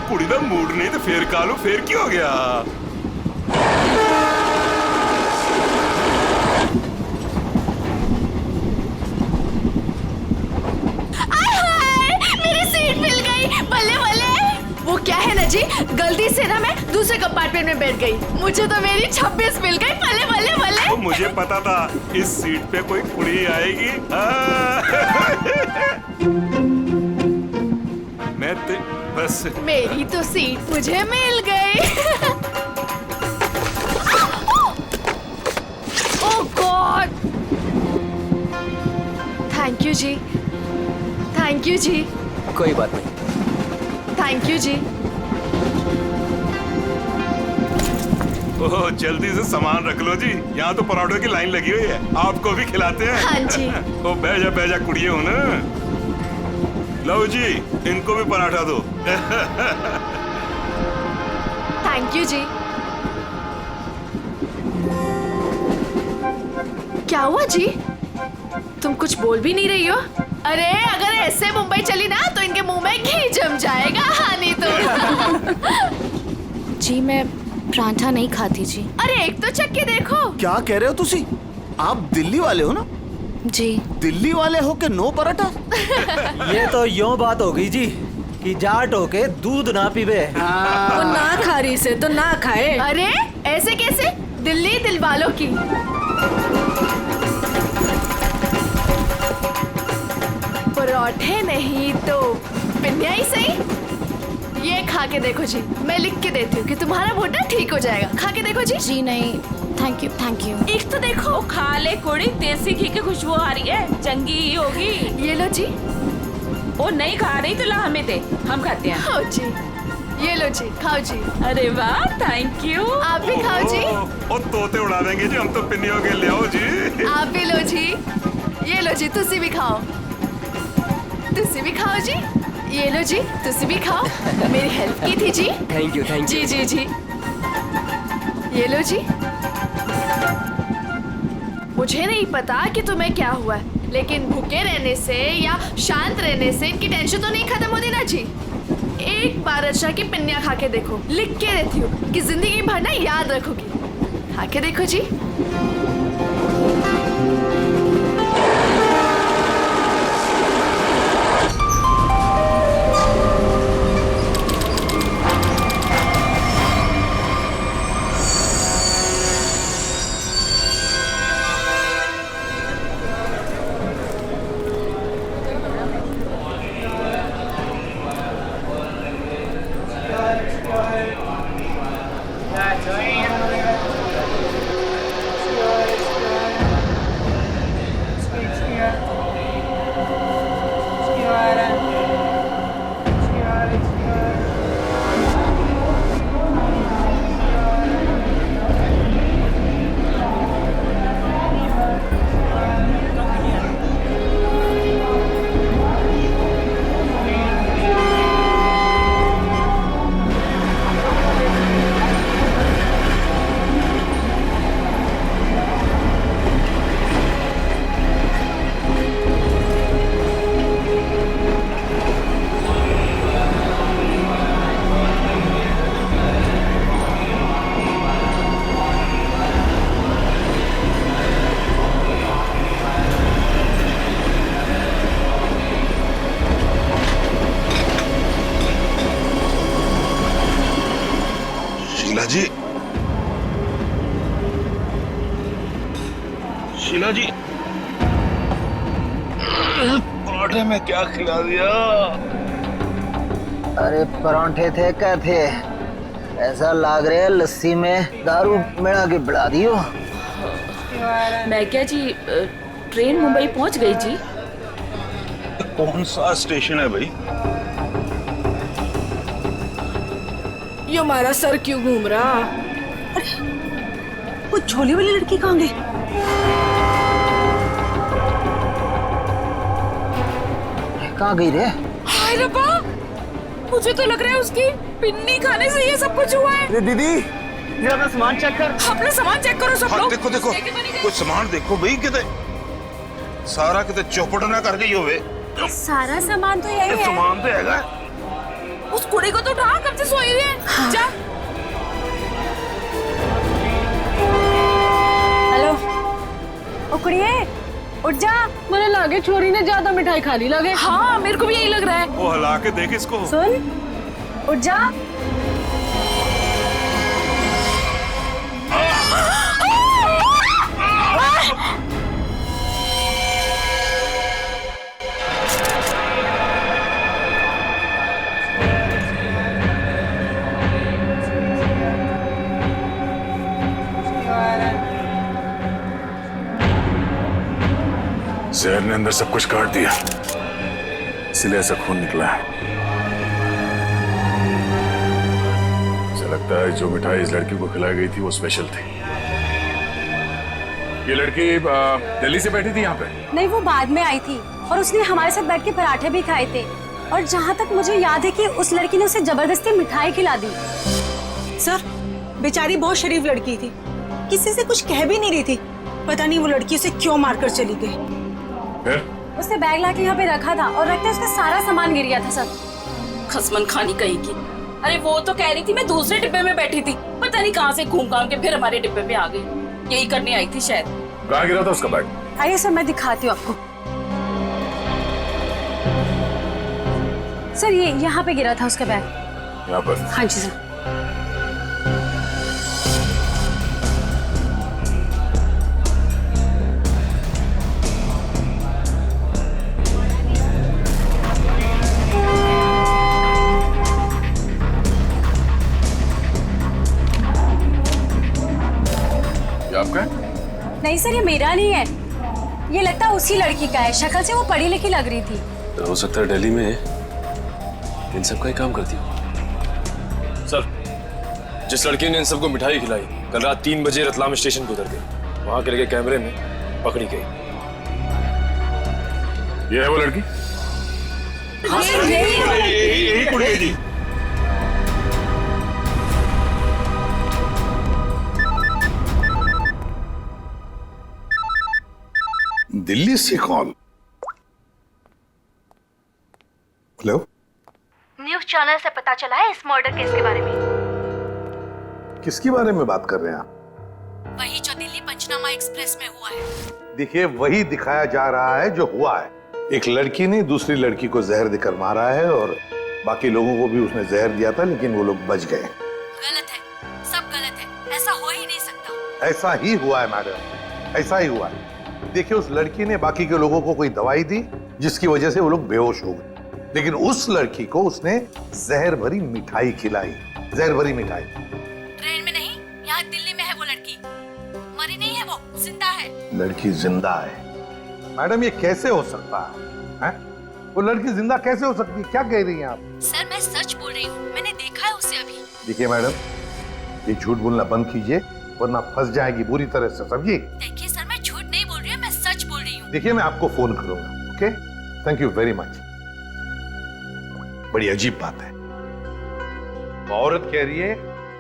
कुड़ी दा मूड नहीं तो फिर खा लो, फिर क्या हो गया? मेरी सीट मिल गई, बल्ले बल्ले। वो क्या है ना जी, गलती से ना मैं दूसरे कंपार्टमेंट में बैठ गई, मुझे तो मेरी 26 मिल गई। बल्ले बल्ले बल्ले। तो मुझे पता था इस सीट पे कोई कुड़ी आएगी। मैं बस मेरी तो सीट मुझे मिल गई। Oh God, thank you ji, thank you ji. कोई बात नहीं। थैंक यू जी। ओह जल्दी से सामान रख लो जी, यहाँ तो पराठों की लाइन लगी हुई है, आपको भी खिलाते हैं। हाँ जी। ओ बैजा बैजा कुड़िए हो ना। लो जी, इनको भी पराठा दो। थैंक यू जी। क्या हुआ जी, तुम कुछ बोल भी नहीं रही हो? अरे अगर ऐसे मुंबई चली ना तो इनके मुंह में घी जम जाएगा। हाँ नहीं तो। जी मैं पराठा नहीं खाती जी। अरे एक तो चख के देखो। क्या कह रहे हो तुसी? आप दिल्ली वाले हो ना? जी। दिल्ली वाले हो के नो पराठा? ये तो यूं बात हो गई जी कि जाट हो के दूध ना पीवे। वो ना खा रही से तो ना खाए। अरे ऐसे कैसे, दिल्ली दिल वालों की। पराठे नहीं तो पिन्निया ही सही। ये खा के देखो जी, मैं लिख के देती हूँ कि तुम्हारा भुट्टा ठीक हो जाएगा। खा के देखो जी। जी नहीं थैंक यू थैंक यू। एक तो देखो। खा ले कुड़ी, देसी घी की खुशबू आ रही है, चंगी ही होगी। ये लो जी। वो नहीं खा रही तो ला हमें दे, हम खाते हैं। खाओ जी, ये लो जी, खाओ जी। अरे वाह थैंक यू। आप भी खाओ जी। ओ तोते उड़ा देंगे जी, हम तो पिन्नियों के ले आओ जी। आप भी लो जी, ये लो जी, तुसी भी खाओ, तुसी भी खाओ जी। ये लो जी, तुसी भी खाओ, मेरी हेल्प की थी जी। थैंक यू जी जी जी। ये लो जी। मुझे नहीं पता कि तुम्हें क्या हुआ है, लेकिन भूखे रहने से या शांत रहने से इनकी टेंशन तो नहीं खत्म होती ना जी। एक बार अच्छा की पिन्निया खा के देखो, लिख के देती हूँ कि जिंदगी भर ना याद रखोगी। खा के देखो जी। शीला जी, पराठे में क्या खिला दिया? अरे परांठे थे क्या थे, ऐसा लाग रहा है लस्सी में दारू मिला के बढ़ा दियो। मैं क्या जी, ट्रेन मुंबई पहुंच गई जी। कौन सा स्टेशन है भाई? ये हमारा सर क्यों घूम रहा? वो झोली वाली लड़की कहाँ गई? कहाँ गई रे? हाय रब्बा, मुझे तो लग रहा है उसकी पिन्नी खाने से ये सब कुछ हुआ है। अरे दीदी, ये अपना सामान चेक कर। अपना सामान चेक करो सब लोग। देखो देखो, कुछ सामान देखो भाई, कितने सारा कितने चौपट ना कर गई होवे। सारा सामान तो यही है। सामान तो हैगा। उस कुड़ी को तो उठा, कब से सोई हुई है। हाँ। जा। हेलो, ओ कुड़िए, उठ जा। मुझे लगे छोरी ने ज्यादा मिठाई खा ली लगे। हाँ, मेरे को भी यही लग रहा है। वो हिला के देख इसको। सुन, उठ जा। जहर ने अंदर सब कुछ काट दिया, इसलिए ऐसा खून निकला है। मुझे लगता है जो मिठाई इस लड़की को खिलाई गई थी वो स्पेशल थी। ये लड़की दिल्ली से बैठी थी यहाँ पे? नहीं, वो बाद में आई थी और उसने हमारे साथ बैठ के पराठे भी खाए थे। और जहाँ तक मुझे याद है कि उस लड़की ने उसे जबरदस्ती मिठाई खिला दी। सर, बेचारी बहुत शरीफ लड़की थी, किसी से कुछ कह भी नहीं रही थी। पता नहीं वो लड़की उसे क्यों मारकर चली गई। फिर? उसने बैग लाके यहाँ पे रखा था और रखते उसका सारा सामान गिर गया था सब। खसमन खानी कहीं की। अरे वो तो कह रही थी मैं दूसरे डिब्बे में बैठी थी, पता नहीं कहाँ से घूम घाम के फिर हमारे डिब्बे पे आ गई। यही करने आई थी शायद। कहाँ गिरा था उसका बैग? आइए सर, मैं दिखाती हूँ आपको। सर, ये यहाँ पे गिरा था उसका बैग। यहाँ पर? हाँ जी सर। आपका? नहीं सर, ये मेरा नहीं है, ये लगता है उसी लड़की का है। शक्ल से वो पढ़ी लिखी लग रही थी। तो हो सकता है दिल्ली में इन सब का ही काम करती हो। सर, जिस लड़की ने इन सबको मिठाई खिलाई कल रात 3 बजे रतलाम स्टेशन पे उतर गई, वहां के लगे कैमरे में पकड़ी गई। ये है वो लड़की? यही कुड़ी है जी। दिल्ली से कॉल। हेलो, न्यूज़ चैनल से पता चला है इस मर्डर केस के बारे में। किसके बारे में बात कर रहे हैं आप? वही जो दिल्ली पंचनामा एक्सप्रेस में हुआ है। देखिए, वही दिखाया जा रहा है जो हुआ है। एक लड़की ने दूसरी लड़की को जहर देकर मारा है और बाकी लोगों को भी उसने जहर दिया था, लेकिन वो लोग बच गए। गलत है, सब गलत है, ऐसा हो ही नहीं सकता। ऐसा ही हुआ है मैडम, ऐसा ही हुआ है। देखिए, उस लड़की ने बाकी के लोगों को कोई दवाई दी जिसकी वजह से वो लोग बेहोश हो गए, लेकिन उस लड़की को उसने जहर भरी मिठाई खिलाई। जहर भरी मिठाई। ट्रेन में नहीं, यहाँ दिल्ली में है वो लड़की। मरी नहीं है, वो जिंदा है। लड़की जिंदा है? मैडम, ये कैसे हो सकता है? वो लड़की जिंदा कैसे हो सकती है? क्या कह रही हैं आप? सर, मैं सच बोल रही हूँ, मैंने देखा है उसे अभी। देखिए मैडम, ये झूठ बोलना बंद कीजिए वरना फंस जाएगी बुरी तरह से, समझिए? देखिए सर, मैं झूठ नहीं बोल रही हूँ, मैं सच बोल रही हूँ। देखिए, मैं आपको फोन करूंगा। Okay, thank you very much. बड़ी अजीब बात है, औरत कह रही है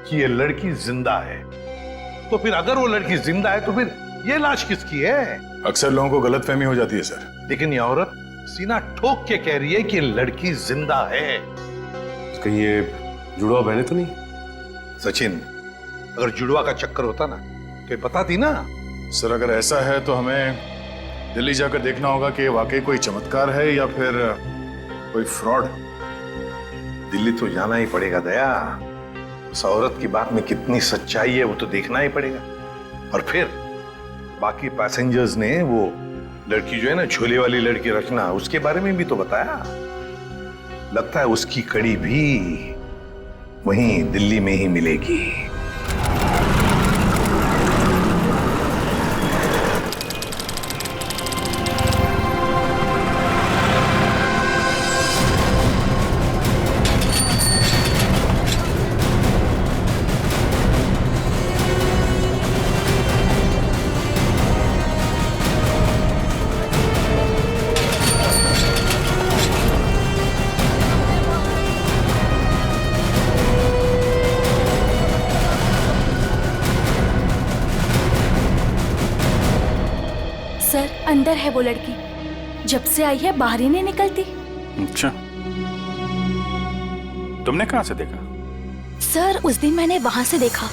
कि ये लड़की जिंदा है, तो फिर अगर वो लड़की जिंदा है तो फिर ये लाश किसकी है? अक्सर लोगों को गलतफहमी हो जाती है सर। लेकिन ये औरत सीना ठोक के कह रही है कि लड़की जिंदा है। कहीं ये जुड़वा बहने तो नहीं? सचिन, अगर जुड़वा का चक्कर होता ना तो ये बताती ना। सर, अगर ऐसा है तो हमें दिल्ली जाकर देखना होगा कि वाकई कोई चमत्कार है या फिर कोई फ्रॉड। दिल्ली तो जाना ही पड़ेगा दया। उस औरत की बात में कितनी सच्चाई है वो तो देखना ही पड़ेगा। और फिर बाकी पैसेंजर्स ने वो लड़की जो है ना, झोले वाली लड़की रचना, उसके बारे में भी तो बताया। लगता है उसकी कड़ी भी वहीं दिल्ली में ही मिलेगी। अंदर है वो लड़की, जब से आई है बाहर ही नहीं निकलती। अच्छा, तुमने कहाँ से देखा? सर उस दिन मैंने वहां से देखा।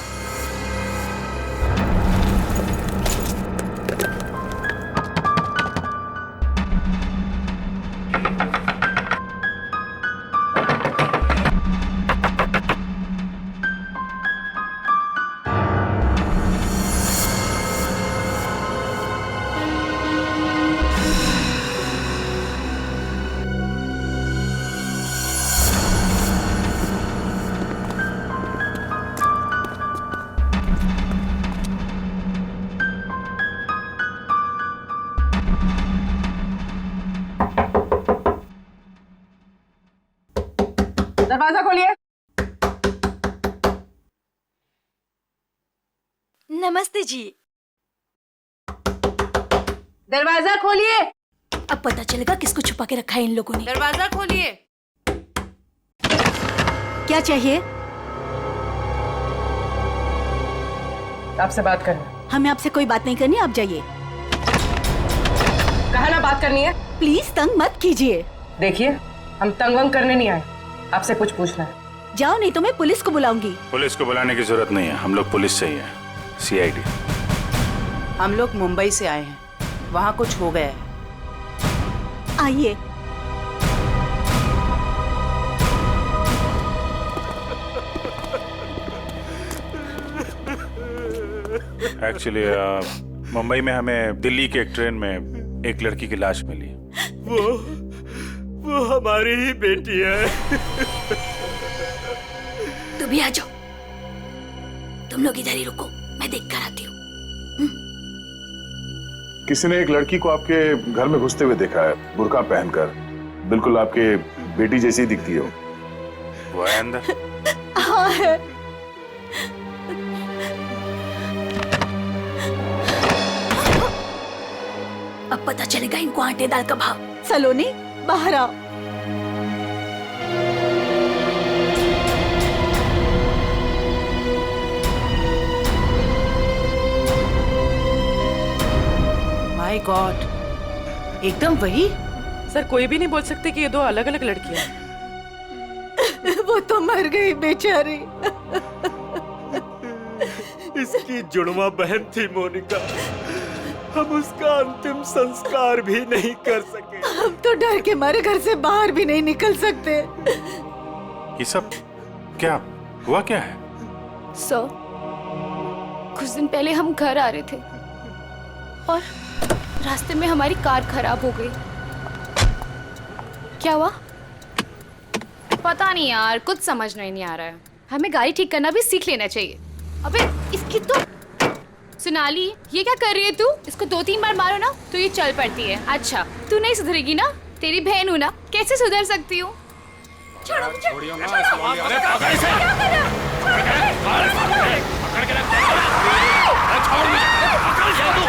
दरवाजा खोलिए। नमस्ते जी। दरवाजा खोलिए। अब पता चलेगा किसको छुपा के रखा है इन लोगों ने। दरवाजा खोलिए। क्या चाहिए? आपसे बात करना। हमें आपसे कोई बात नहीं करनी, आप जाइए। कहा ना बात करनी है। प्लीज तंग मत कीजिए। देखिए, हम तंग वंग करने नहीं आए, आपसे कुछ पूछना है। जाओ, नहीं तो मैं पुलिस को बुलाऊंगी। पुलिस को बुलाने की जरूरत नहीं है, हम लोग पुलिस से ही हैं, CID। हम लोग मुंबई से आए हैं, वहाँ कुछ हो गया है। आइए। एक्चुअली मुंबई में हमें दिल्ली के एक ट्रेन में एक लड़की की लाश मिली। वो हमारी ही बेटी है। तुम भी आ जाओ, तुम लोग इधर ही रुको, मैं देख कर आती हूँ। किसी ने एक लड़की को आपके घर में घुसते हुए देखा है, बुर्का पहनकर, बिल्कुल आपके बेटी जैसी दिखती हो। वो है अंदर? हाँ है। अब पता चलेगा इनको आटे दाल का भाव। सलोनी, बाहर आओ। माय गॉड, एकदम वही। सर कोई भी नहीं बोल सकते कि ये दो अलग अलग लड़कियां हैं। वो तो मर गई बेचारी। इसकी जुड़वा बहन थी मोनिका, हम उसका अंतिम संस्कार भी नहीं कर सके। हम तो डर के मारे घर से बाहर भी नहीं निकल सकते। ये सब क्या हुआ? क्या है? सर, कुछ दिन पहले हम घर आ रहे थे और रास्ते में हमारी कार खराब हो गई। क्या हुआ? पता नहीं यार, कुछ समझ नहीं आ रहा है। हमें गाड़ी ठीक करना भी सीख लेना चाहिए। अबे इसकी तो सोनाली, ये क्या कर रही है तू? इसको 2-3 बार मारो ना तो ये चल पड़ती है। अच्छा, तू नहीं सुधरेगी ना? तेरी बहन हूँ ना, कैसे सुधर सकती हूँ? छोड़ो मुझे। छोड़ियो ना, अरे पकड़ इसे। पकड़ के रख। अरे छोड़ मुझे। पकड़ जा तू।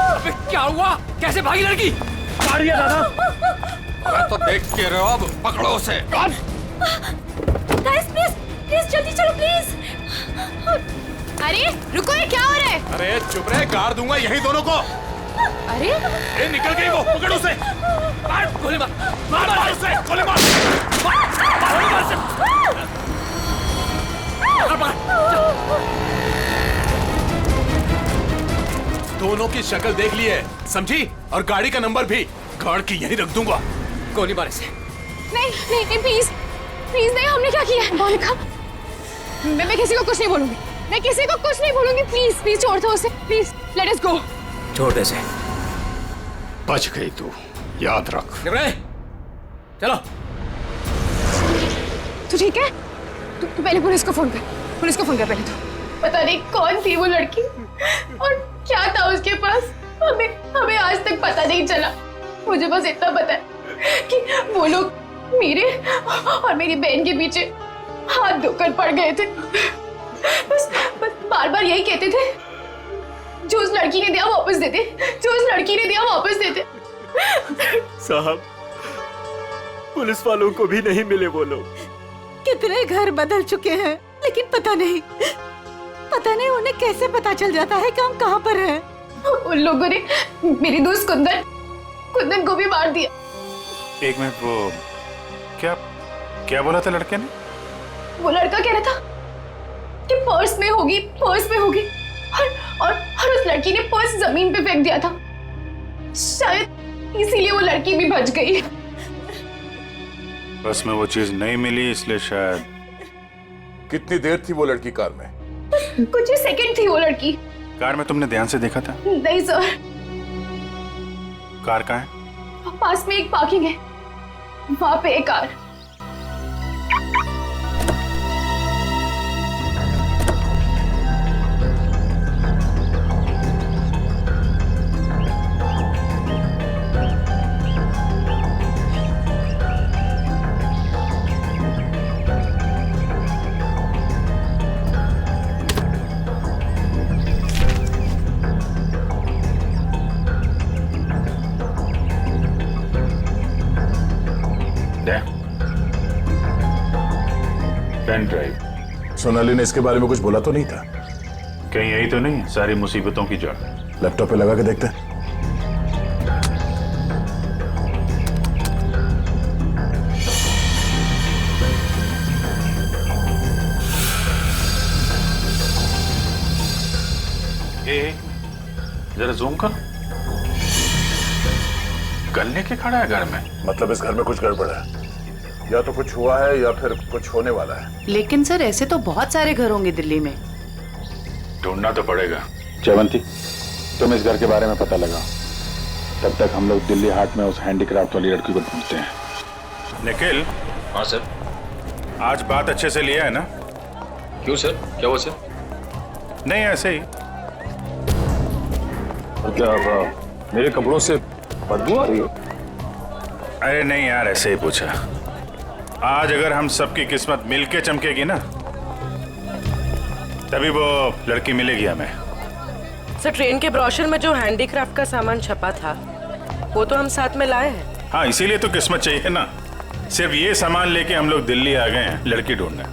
अबे क्या हुआ? कैसे भागी लड़की? मार दिया दादा। अरे तो देख के रहो, अब पकड़ो उसे। गाइस प्लीज जल्दी चलो प्लीज। अरे रुको, ये क्या हो रहा है? अरे चुप रहे, गाड़ दूंगा यही दोनों को। अरे निकल गई वो, पकड़ उसे। मार, गोली मार, मार उसे, गोली मार, गोली मार उसे। दोनों की शक्ल देख ली है, समझी? और गाड़ी का नंबर भी गाड़ की यहीं रख दूंगा। गोली मार इसे। नहीं प्लीज नहीं, हमने क्या किया है? मोनिका, मैं किसी को कुछ नहीं बोलूंगी, मैं किसी को कुछ नहीं बोलूंगी। प्लीज छोड़ दो उसे, प्लीज लेट अस गो। छोड़ दे इसे। बच गई तू, याद रख। चलो। तू ठीक है? तू पहले पुलिस को फोन कर पहले तो। पता नहीं कौन थी वो लड़की और क्या था उसके पास, हमें आज तक पता नहीं चला। मुझे बस इतना पता है कि वो लोग मेरे और मेरी बहन के पीछे हाथ धोकर पड़ गए थे। बस बार बार यही कहते थे, जो उस लड़की ने दिया वापस देते, जो उस लड़की ने दिया वापस देते। साहब, पुलिस वालों को भी नहीं मिले वो लोग। कितने घर बदल चुके हैं, लेकिन पता पता नहीं उन्हें कैसे पता चल जाता है कि हम कहाँ पर हैं। उन लोगों ने मेरी दोस्त कुंदन को भी मार दिया। एक मिनट, वो क्या क्या बोला था लड़के ने? वो लड़का कह रहा था कि पर्स में होगी और उस लड़की ने पर्स जमीन पे फेंक दिया था। शायद इसीलिए वो लड़की भी बच गई। बस में वो चीज नहीं मिली इसलिए शायद। कितनी देर थी वो लड़की कार में? कुछ ही सेकंड थी वो लड़की। कार में तुमने ध्यान से देखा था? नहीं सर। कार कहाँ है? पास में एक पार्किंग है, वहां पे एक कार। Pen drive. सोनाली ने इसके बारे में कुछ बोला तो नहीं था? कहीं यही तो नहीं सारी मुसीबतों की जड़? लैपटॉप पे लगा के देखते हैं। जरा जूम कर। गन लेके खड़ा है घर में? मतलब इस घर में कुछ गड़बड़ है, या तो कुछ हुआ है या फिर कुछ होने वाला है। लेकिन सर ऐसे तो बहुत सारे घर होंगे दिल्ली में। ढूंढना तो पड़ेगा। जयवंती, तुम इस घर के बारे में पता लगाओ, तब तक हम लोग दिल्ली हाट में उस हैंडीक्राफ्ट वाली लड़की को ढूंढते हैं। निखिल। हाँ सर। आज बात अच्छे से लिया है ना? क्यों सर, क्या हुआ सर? नहीं ऐसे ही। क्या मेरे कपड़ों से बदबू आ रही है? अरे नहीं यार, ऐसे ही पूछा। आज अगर हम सबकी किस्मत मिलके चमकेगी ना, तभी वो लड़की मिलेगी हमें। सर ट्रेन के ब्रोशर में जो हैंडीक्राफ्ट का सामान छपा था वो तो हम साथ में लाए हैं। हाँ, इसीलिए तो किस्मत चाहिए ना। सिर्फ ये सामान लेके हम लोग दिल्ली आ गए हैं लड़की ढूंढने।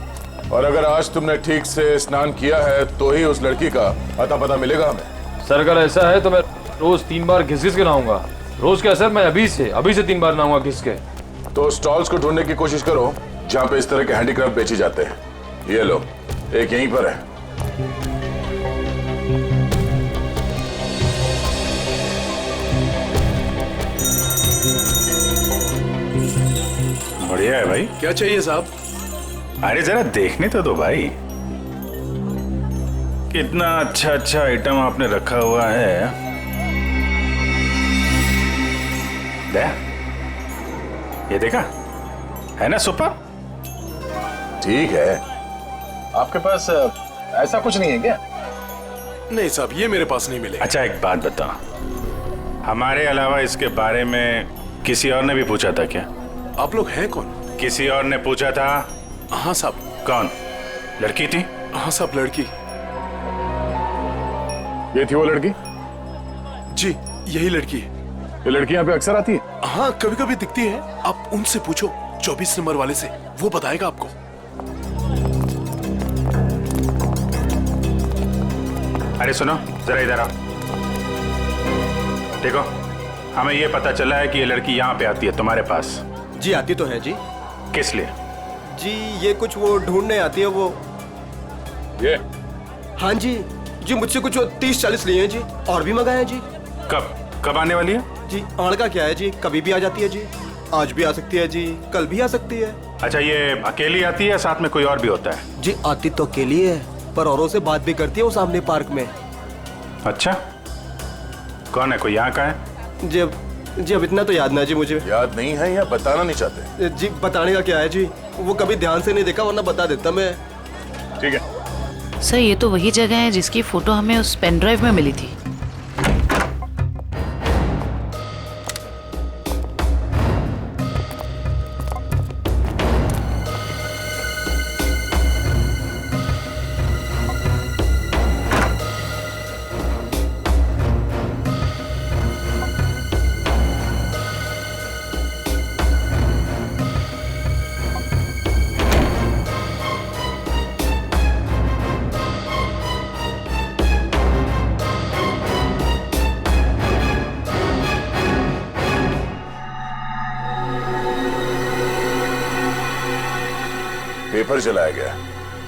और अगर आज तुमने ठीक से स्नान किया है तो ही उस लड़की का अता पता मिलेगा हमें। सर अगर ऐसा है तो मैं रोज 3 बार घिस घिस के नहाऊंगा। रोज क्या सर, मैं अभी से 3 बार नहाऊंगा घिस के। तो स्टॉल्स को ढूंढने की कोशिश करो जहाँ पे इस तरह के हैंडीक्राफ्ट बेचे जाते हैं। ये लो, एक यहीं पर है। बढ़िया है भाई। क्या चाहिए साहब? अरे जरा देखने तो दो भाई, कितना अच्छा अच्छा आइटम आपने रखा हुआ है। दे, ये देखा है ना, सुपर। ठीक है, आपके पास ऐसा कुछ नहीं है क्या? नहीं साहब, ये मेरे पास नहीं मिले। अच्छा एक बात बता, हमारे अलावा इसके बारे में किसी और ने भी पूछा था क्या? आप लोग हैं कौन? किसी और ने पूछा था? हाँ साहब। कौन? लड़की थी? हाँ साहब, लड़की। ये थी वो लड़की? जी यही लड़की है। ये लड़की यहाँ पे अक्सर आती है? हाँ कभी कभी दिखती है। आप उनसे पूछो 24 नंबर वाले से, वो बताएगा आपको। अरे सुनो जरा इधर आओ। देखो, हमें ये पता चला है कि ये लड़की यहाँ पे आती है तुम्हारे पास। जी आती तो है जी। किस लिए? जी ये कुछ वो ढूंढने आती है वो। ये? हाँ जी मुझसे कुछ 30-40 लिए हैं जी, और भी मंगाए हैं जी। कब आने वाली है? जी आड़ का क्या है जी, कभी भी आ जाती है जी। आज भी आ सकती है जी, कल भी आ सकती है। अच्छा, ये अकेली आती है या साथ में कोई और भी होता है? जी आती तो अकेली है, पर औरों से बात भी करती है वो सामने पार्क में। अच्छा, कौन है? कोई यहाँ का है? जी अब इतना तो याद ना जी मुझे। याद नहीं है या बताना नहीं चाहते? जी बताने का क्या है जी, वो कभी ध्यान से नहीं देखा, वरना बता देता मैं। ठीक है सर, ये तो वही जगह है जिसकी फोटो हमें उस पेन ड्राइव में मिली थी। पेपर जलाया गया,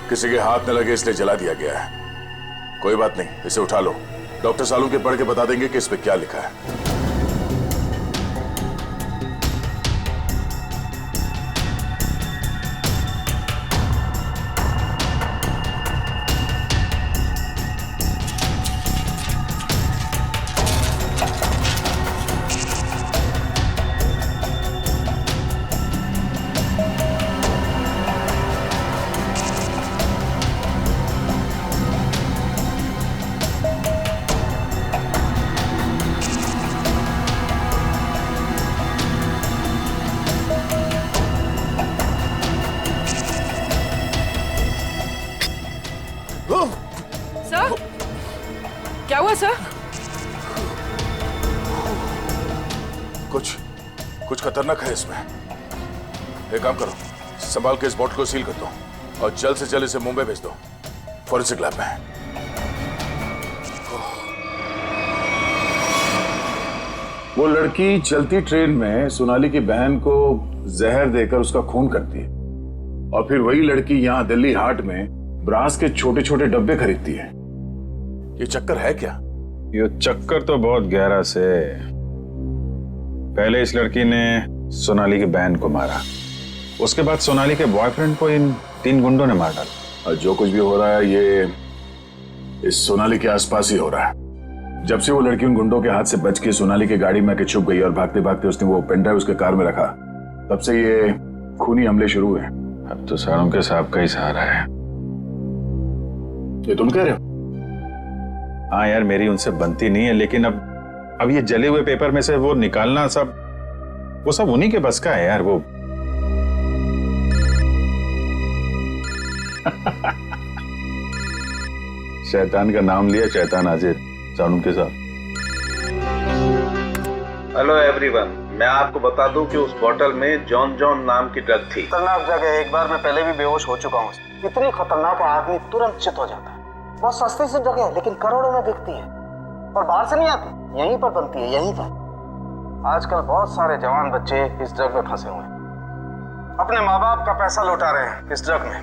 किसी के हाथ न लगे इसलिए जला दिया गया है। कोई बात नहीं, इसे उठा लो, डॉक्टर सालू के पढ़ के बता देंगे कि इस पे क्या लिखा है। सर, क्या हुआ सर? कुछ खतरनाक है इसमें। एक काम करो, संभाल के इस बॉटल को सील कर दो और जल्द से जल्द इसे मुंबई भेज दो, फॉरेंसिक लैब में। वो लड़की चलती ट्रेन में सोनाली की बहन को जहर देकर उसका खून करती है और फिर वही लड़की यहाँ दिल्ली हाट में ब्रास के छोटे छोटे डब्बे खरीदती है। ये चक्कर है क्या? ये चक्कर तो बहुत गहरा से। पहले इस लड़की ने सोनाली की बहन को मारा, उसके बाद सोनाली के बॉयफ्रेंड को इन 3 गुंडों ने मार डाला। और जो कुछ भी हो रहा है ये इस सोनाली के आसपास ही हो रहा है। जब से वो लड़की उन गुंडों के हाथ से बच के सोनाली की गाड़ी में आके छुप गई और भागते भागते उसने वो पेन ड्राइव उसके कार में रखा, तब से ये खूनी हमले शुरू हुए। अब तो सारों के साहब का ही सहारा है। ये तुम कह रहे हो? हाँ यार, मेरी उनसे बनती नहीं है, लेकिन अब ये जले हुए पेपर में से वो निकालना वो सब उन्हीं के बस का है यार। वो शैतान का नाम लिया, शैतान हाजिर। सानू के साथ। हेलो एवरीवन, मैं आपको बता दूं कि उस बोतल में जॉन जॉन नाम की ड्रग थी। खतरनाक जगह, एक बार मैं पहले भी बेहोश हो चुका हूँ। इतनी खतरनाक है, आदमी तुरंत चित हो जाता है। बहुत सस्ती सी जगह है, लेकिन करोड़ों में बिकती है और बाहर से नहीं आती, यहीं पर बनती है, यहीं पर। आजकल बहुत सारे जवान बच्चे इस ड्रग में फंसे हुए हैं, अपने माँ बाप का पैसा लौटा रहे हैं इस ड्रग में।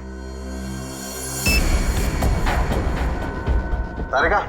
तारिका,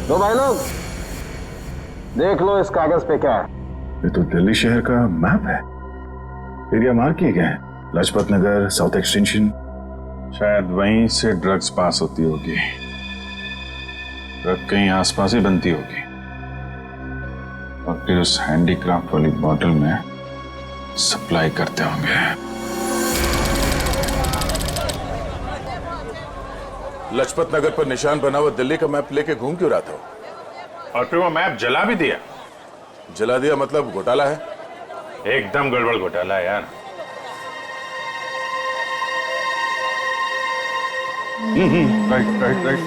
लो भाई लोग, देख लो इस कागज पे क्या है। ये तो दिल्ली शहर का मैप है। एरिया मार्क किए गए हैं, लाजपत नगर, साउथ एक्सटेंशन। शायद वहीं से ड्रग्स पास होती होगी। ड्रग कहीं आसपास ही बनती होगी और फिर उस हैंडीक्राफ्ट वाली बॉटल में सप्लाई करते होंगे। लाजपत नगर पर निशान बना हुआ दिल्ली का मैप लेके घूम क्यों रहा था? और फिर वो मैप जला भी दिया। जला दिया मतलब घोटाला है? एकदम गड़बड़ घोटाला है यार। Right right right.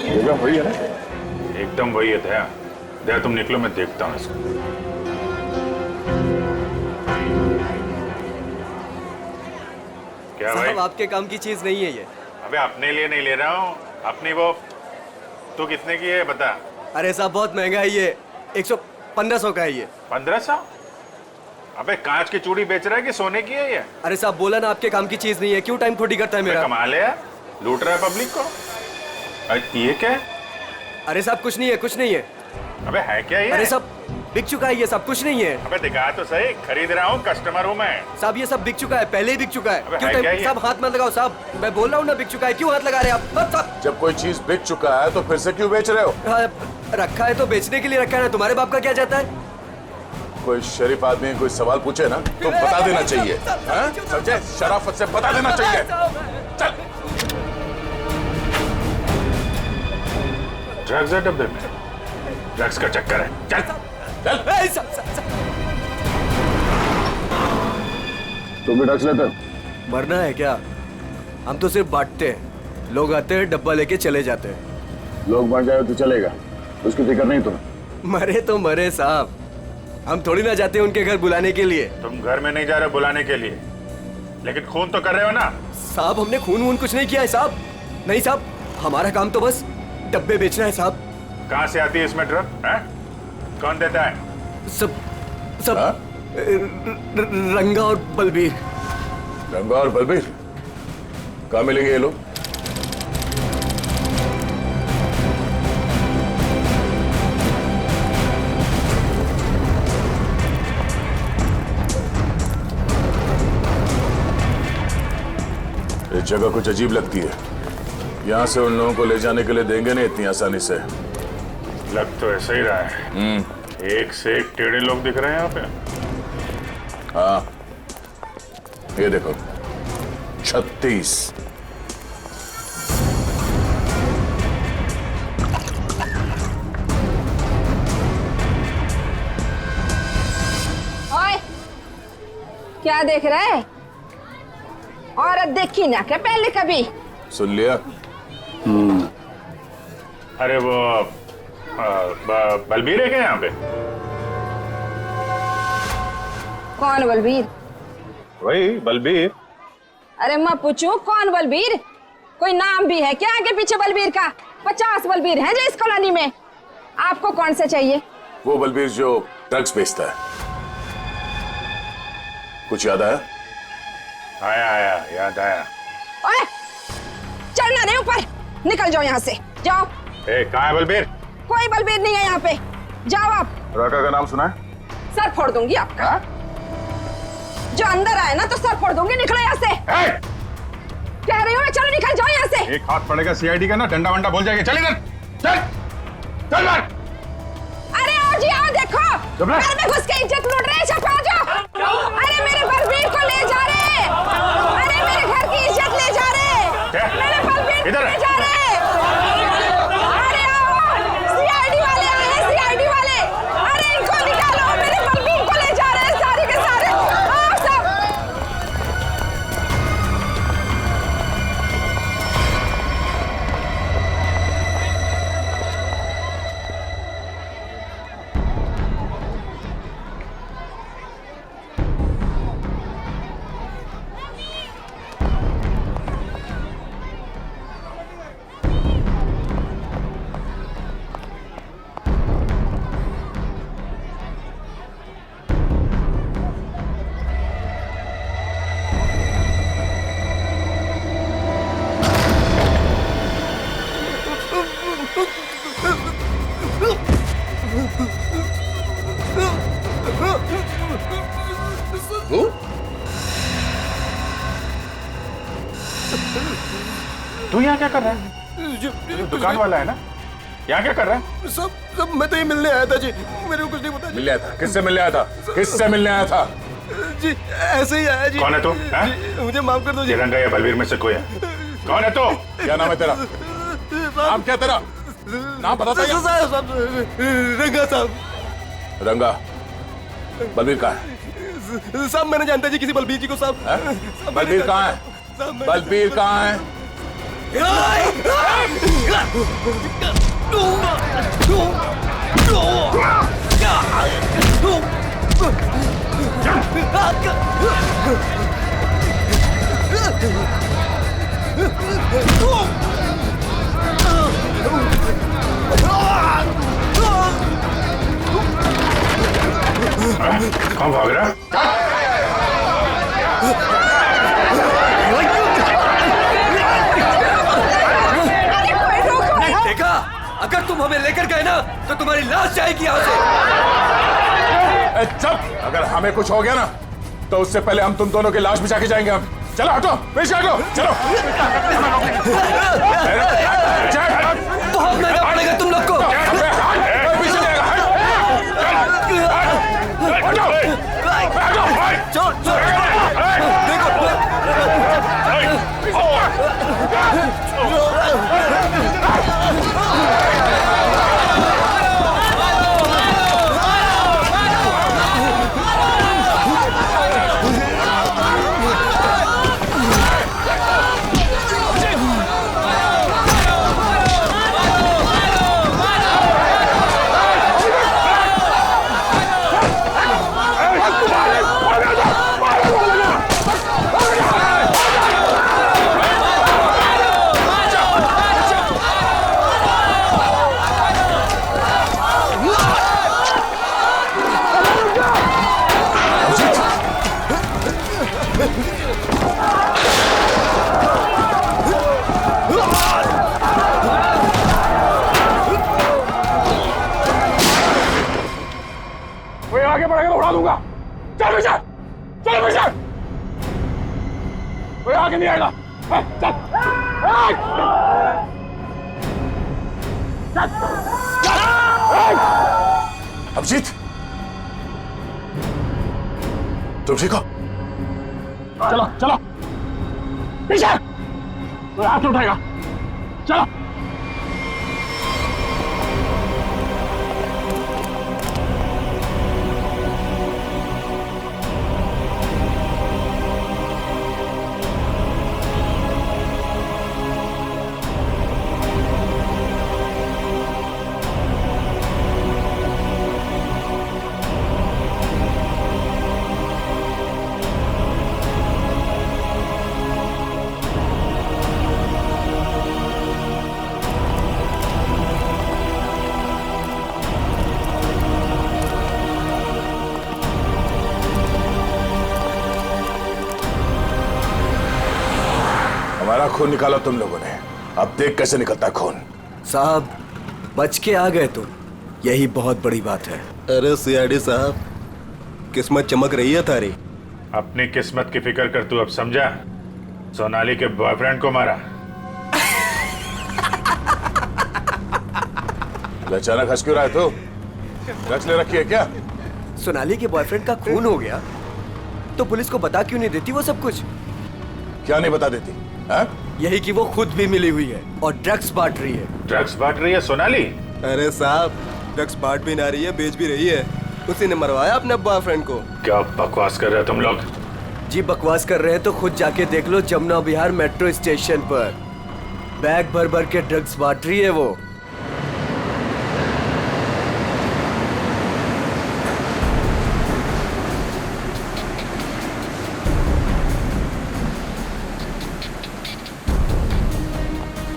जगह वही है ना? एकदम वही है। दया तुम निकलो, मैं देखता हूँ इसको। क्या भाई? साहब, आपके काम की चीज नहीं है ये। अबे अपने लिए नहीं ले रहा हूँ, अपनी वो। तू कितने की है बता? अरे साहब, बहुत महंगा है ये। 11500 का है ये। 1500? अबे कांच की चूड़ी बेच रहा है कि सोने की है ये? अरे साहब बोला ना आपके काम की चीज नहीं है, क्यों टाइम खोटी करता है मेरा? कमाल है, लूट रहा है पब्लिक को। अरे ये क्या है? अरे साहब कुछ नहीं है, कुछ नहीं है। अबे है क्या ये? अरे साहब बिक चुका है ये सब, कुछ नहीं है। अबे दिखा तो सही, खरीद रहा हूँ, कस्टमर हूँ मैं। साहब ये सब बिक चुका है, पहले ही बिक चुका है। अबे क्यों है क्या टाइम ये? साहब हाथ मत लगाओ साहब, मैं बोल रहा हूँ ना बिक चुका है, क्यों हाथ लगा रहे हैं आप? साहब जब कोई चीज बिक चुका है तो फिर से क्यों बेच रहे हो? रखा है तो बेचने के लिए रखा है ना, तुम्हारे बाप का क्या जाता है? कोई शरीफ आदमी कोई सवाल पूछे ना तो बता देना चाहिए, हाँ? समझे? शराफत से बता देना चाहिए। चल। ड्रग्स है डब्बे में, ड्रग्स का चक्कर है। चल चल। तुम भी ड्रग्स लेते? मरना है क्या? हम तो सिर्फ बांटते हैं, लोग आते हैं डब्बा लेके चले जाते हैं। लोग मर जाए तो चलेगा, उसकी फिक्र नहीं तुम्हें? मरे तो मरे साहब, हम थोड़ी ना जाते हैं उनके घर बुलाने के लिए। तुम घर में नहीं जा रहे बुलाने के लिए, लेकिन खून तो कर रहे हो ना? साहब हमने खून वून कुछ नहीं किया है साहब। नहीं साहब, हमारा काम तो बस डब्बे बेचना है साहब। कहाँ से आती है इसमें ड्रग? कौन देता है? सब रंगा और बलबीर। रंगा और बलबीर? कहाँ मिलेंगे ये लोग? ये जगह कुछ अजीब लगती है, यहाँ से उन लोगों को ले जाने के लिए देंगे नहीं इतनी आसानी से। लग तो ऐसा ही रहा है। एक से एक टेढ़े लोग दिख रहे हैं यहाँ पे। हाँ ये देखो 36। ओए, क्या देख रहा है? औरत देखी ना क्या पहले कभी? सुन लिया? अरे वो बलबीर है क्या यहाँ पे? कौन बलबीर? वही बलबीर। अरे मैं पूछूं कौन बलबीर? कोई नाम भी है क्या आगे पीछे बलबीर का? 50 बलबीर हैं जो इस कॉलोनी में। आपको कौन सा चाहिए? वो बलबीर जो ड्रग्स बेचता है। कुछ याद आया? आया याद आया। ओए, चढ़ना नहीं ऊपर, निकल जाओ यहाँ से, जाओ। कहाँ है बलबीर? कोई बलबीर नहीं है यहाँ पे, जाओ आप। राका का नाम सुना है? सर फोड़ दूंगी आपका। जो अंदर आए ना तो सर फोड़ दूंगी, निकलो यहाँ से। कह रही हूँ मैं, चलो निकल जाओ यहाँ से। एक हाथ पड़ेगा सीआईडी का ना, डंडा वंडा बोल जाएगा। चल इधर, चल चल मार। अरे आओ जी आओ, देखो घर में घुस के इज्जत लूट रहे, छपा जाओ। अरे मेरे बलबीर को ले जा रहे, अरे मेरे घर की इज्जत ले जा रहे, मेरे बलबीर को ले जा रहे। अरे आओ, सीआईडी वाले आए हैं, सीआईडी वाले। अरे इनको निकालो, मेरे बलबीर को ले जा रहे हैं सारे के सारे। आओ सब। तू यहाँ क्या कर रहा है? दुकान वाला है ना, यहाँ क्या कर रहा है? सब मैं तो ये मिलने आया था जी, मेरे को कुछ नहीं पता। मिलने आया था? किससे मिलने आया था? किससे मिलने आया था? जी ऐसे ही आया जी। कौन है तू? जी, मुझे माफ कर दो जी। रंगा या बलबीर में से कोई है? कौन है तू? क्या नाम है तेरा? नाम क्या तेरा? नाम बताता है? रंगा साहब। रंगा, बलबीर कहाँ है? साहब मैंने जानता जी किसी बलबीर जी को साहब। बलबीर कहाँ है? बलबीर कहाँ है? कौन भाग रहा? देखा, अगर तुम हमें लेकर गए ना तो तुम्हारी लाश जाएगी यहाँ से। चुप! अगर हमें कुछ हो गया ना तो उससे पहले हम तुम दोनों की लाश बिछा के जाएंगे। हम चलो, हटो, पीछे हटो, चलो। बहुत महंगा पड़ेगा तुम लोग को। पीछे जाएगा। आगे बढ़ेगा तो उड़ा दूंगा। चल पीछे, चल पीछे। कोई आगे नहीं आएगा। चल, अभिजीत, तुम ठीक हो? चलो चलो, पीछे। कोई हाथ नहीं उठाएगा। चलो। हमारा खून निकाला तुम लोगों ने, अब देख कैसे निकलता है खून। साहब बच के आ गए तुम, यही बहुत बड़ी बात है। अरे सीआईडी साहब, किस्मत चमक रही है तारी। अपनी किस्मत की फिक्र कर तू अब समझा? सोनाली के बॉयफ्रेंड को मारा। अचानक हंस क्यों रहा है तू? ड्रग्स ले रखी है क्या? सोनाली के बॉयफ्रेंड का खून हो गया तो पुलिस को बता क्यों नहीं देती वो सब कुछ? क्या नहीं बता देती? यही कि वो खुद भी मिली हुई है और ड्रग्स बांट रही है। ड्रग्स बांट रही है सोनाली? अरे साहब, ड्रग्स बांट भी ना रही है, बेच भी रही है। उसी ने मरवाया अपने बॉयफ्रेंड को। क्या बकवास कर रहे हो तुम लोग? जी बकवास कर रहे हैं तो खुद जाके देख लो, जमुना विहार मेट्रो स्टेशन पर बैग भर भर के ड्रग्स बांट रही है वो।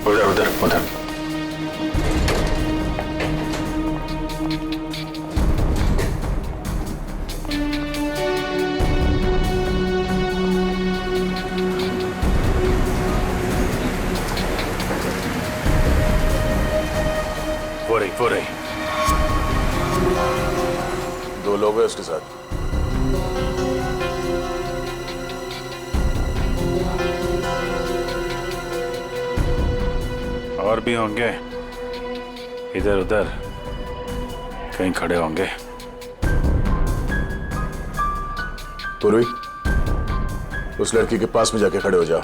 उधर उधर उधर। वो रही। दो लोग हैं उसके साथ। और भी होंगे, इधर उधर कहीं खड़े होंगे। पूर्वी, उस लड़की के पास में जाके खड़े हो जाओ।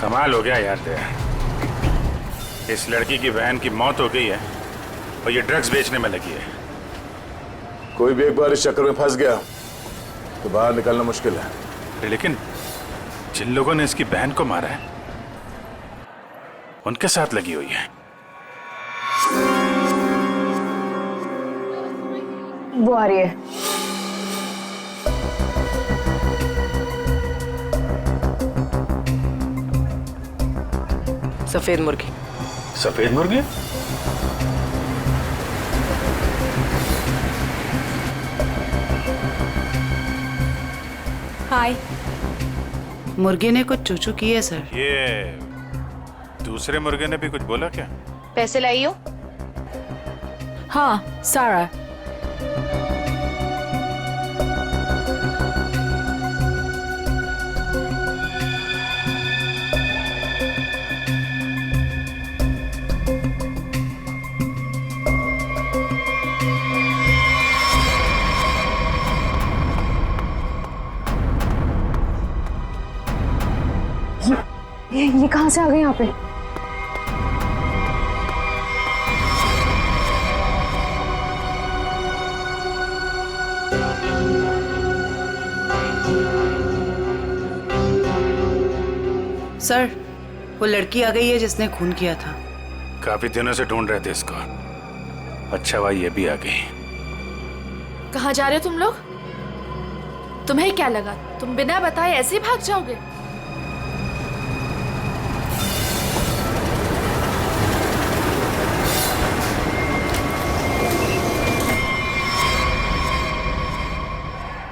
कमाल हो गया यार तेरा। इस लड़की की बहन की मौत हो गई है और ये ड्रग्स बेचने में लगी है। कोई भी एक बार इस चक्कर में फंस गया तो बाहर निकलना मुश्किल है। लेकिन जिन लोगों ने इसकी बहन को मारा है उनके साथ लगी हुई है। वो आ रही है। सफेद मुर्गी। सफेद मुर्गी? हाय। मुर्गे ने कुछ चूचू की है सर। ये दूसरे मुर्गे ने भी कुछ बोला क्या? पैसे लाई हो? हाँ, सारा। ये कहाँ से आ गए यहाँ पे? सर, वो लड़की आ गई है जिसने खून किया था। काफी दिनों से ढूंढ रहे थे इसको। अच्छा भाई ये भी आ गई। कहाँ जा रहे हो तुम लोग? तुम्हें क्या लगा तुम बिना बताए ऐसे ही भाग जाओगे?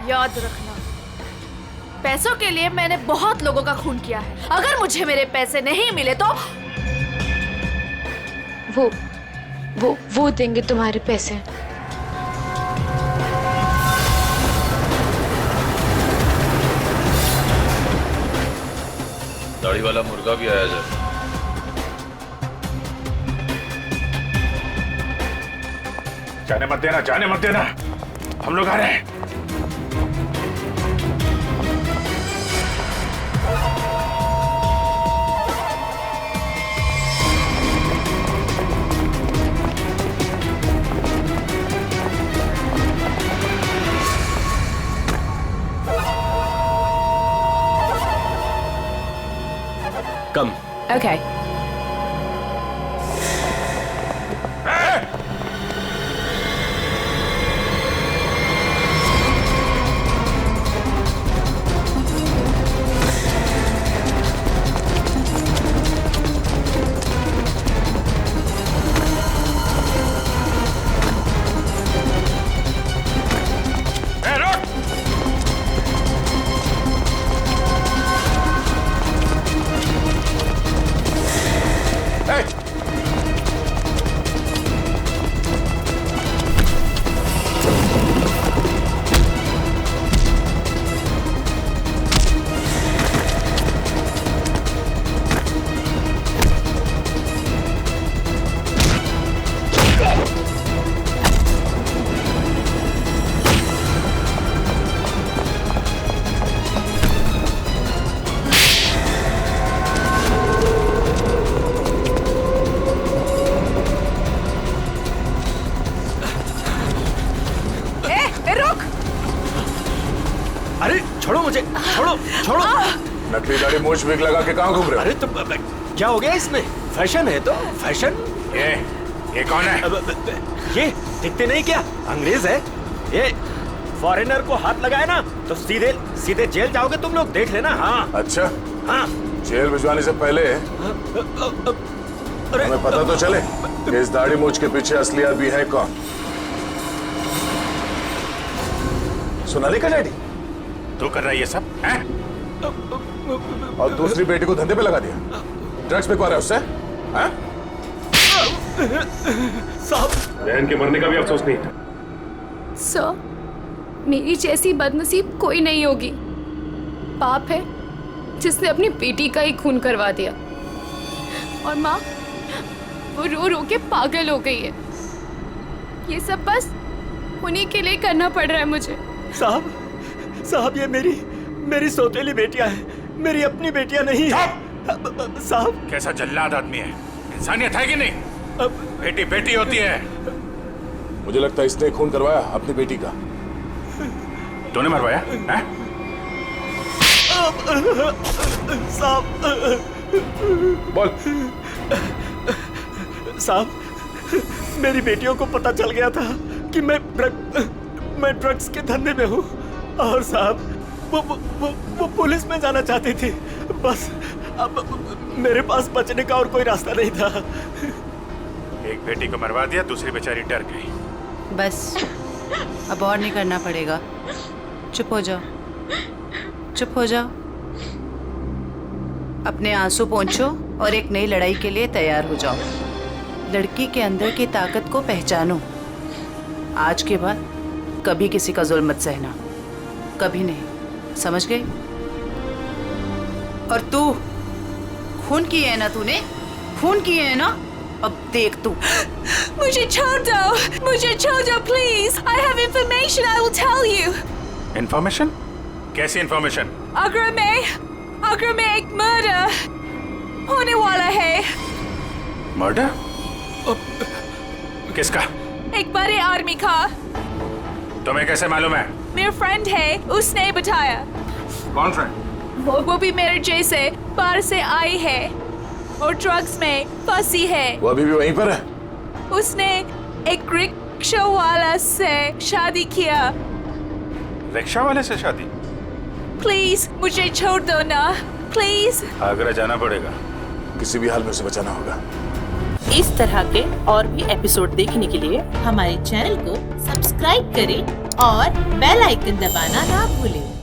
याद रखना, पैसों के लिए मैंने बहुत लोगों का खून किया है। अगर मुझे मेरे पैसे नहीं मिले तो वो देंगे तुम्हारे पैसे। दाढ़ी वाला मुर्गा भी आया जाए। जाने मत देना, जाने मत देना, हम लोग आ रहे हैं। कम। Okay. अरे छोड़ो मुझे, छोड़ो छोड़ो। नकली दाढ़ी मूछ विग लगा के कहाँ घूम रहे हो? अरे तो क्या हो गया इसमें? फैशन है तो फैशन। ये कौन है? ये दिखते नहीं क्या? अंग्रेज है ये। फॉरेनर को हाथ लगाए ना तो सीधे सीधे जेल जाओगे तुम लोग, देख लेना। हाँ अच्छा, हाँ। जेल भिजवाने से पहले हमें पता तो चले कि इस दाढ़ी मूछ के पीछे असली आदमी है कौन। सोनाली का डैडी तू कर रहा है ये सब हैं? और दूसरी बेटी को धंधे पे लगा दिया, ड्रग्स बिकवा रहा है उससे। साहब बहन के मरने का भी अफसोस नहीं था। सर, मेरी जैसी बदनसीब कोई नहीं होगी। पाप है जिसने अपनी बेटी का ही खून करवा दिया, और माँ वो रो रो के पागल हो गई है। ये सब बस उन्हीं के लिए करना पड़ रहा है मुझे। साहब ये मेरी सौतेली बेटियां हैं, मेरी अपनी बेटियां नहीं है। साहब कैसा जल्लाद आदमी है, इंसानियत है कि नहीं? बेटी बेटी होती है। मुझे लगता है इसने खून करवाया अपनी बेटी का। तूने मरवाया हैं? साहब बोल। साहब मेरी बेटियों को पता चल गया था कि मैं ड्रग्स के धंधे में हूँ, और साहब वो पुलिस में जाना चाहती थी। बस अब मेरे पास बचने का और कोई रास्ता नहीं था। एक बेटी को मरवा दिया, दूसरी बेचारी डर गई। बस अब और नहीं करना पड़ेगा। चुप हो जाओ, चुप हो जाओ। अपने आंसू पोंछो और एक नई लड़ाई के लिए तैयार हो जाओ। लड़की के अंदर की ताकत को पहचानो। आज के बाद कभी किसी का जुल्म मत सहना, कभी नहीं, समझ गई? और तू खून किए है ना, तूने खून किए है ना, अब देख तू। मुझे छोड़ दो, मुझे छोड़ दो please. I have information I will tell you. Information? कैसी इंफॉर्मेशन? आगरा में एक मर्डर होने वाला है। मर्डर? किसका? एक बड़े आदमी का। तुम्हें कैसे मालूम है? मेरा फ्रेंड है, उसने बताया। कौन फ्रेंड? वो भी मेरे जैसे बाहर से आई है और ड्रग्स में फंसी है। वो अभी भी वहीं पर है? उसने एक रिक्शा वाला से शादी किया। रिक्शा वाले से शादी? प्लीज मुझे छोड़ दो ना, प्लीज। आगरा जाना पड़ेगा, किसी भी हाल में उसे बचाना होगा। इस तरह के और भी एपिसोड देखने के लिए हमारे चैनल को सब्सक्राइब करें और बेल आइकन दबाना ना भूलें।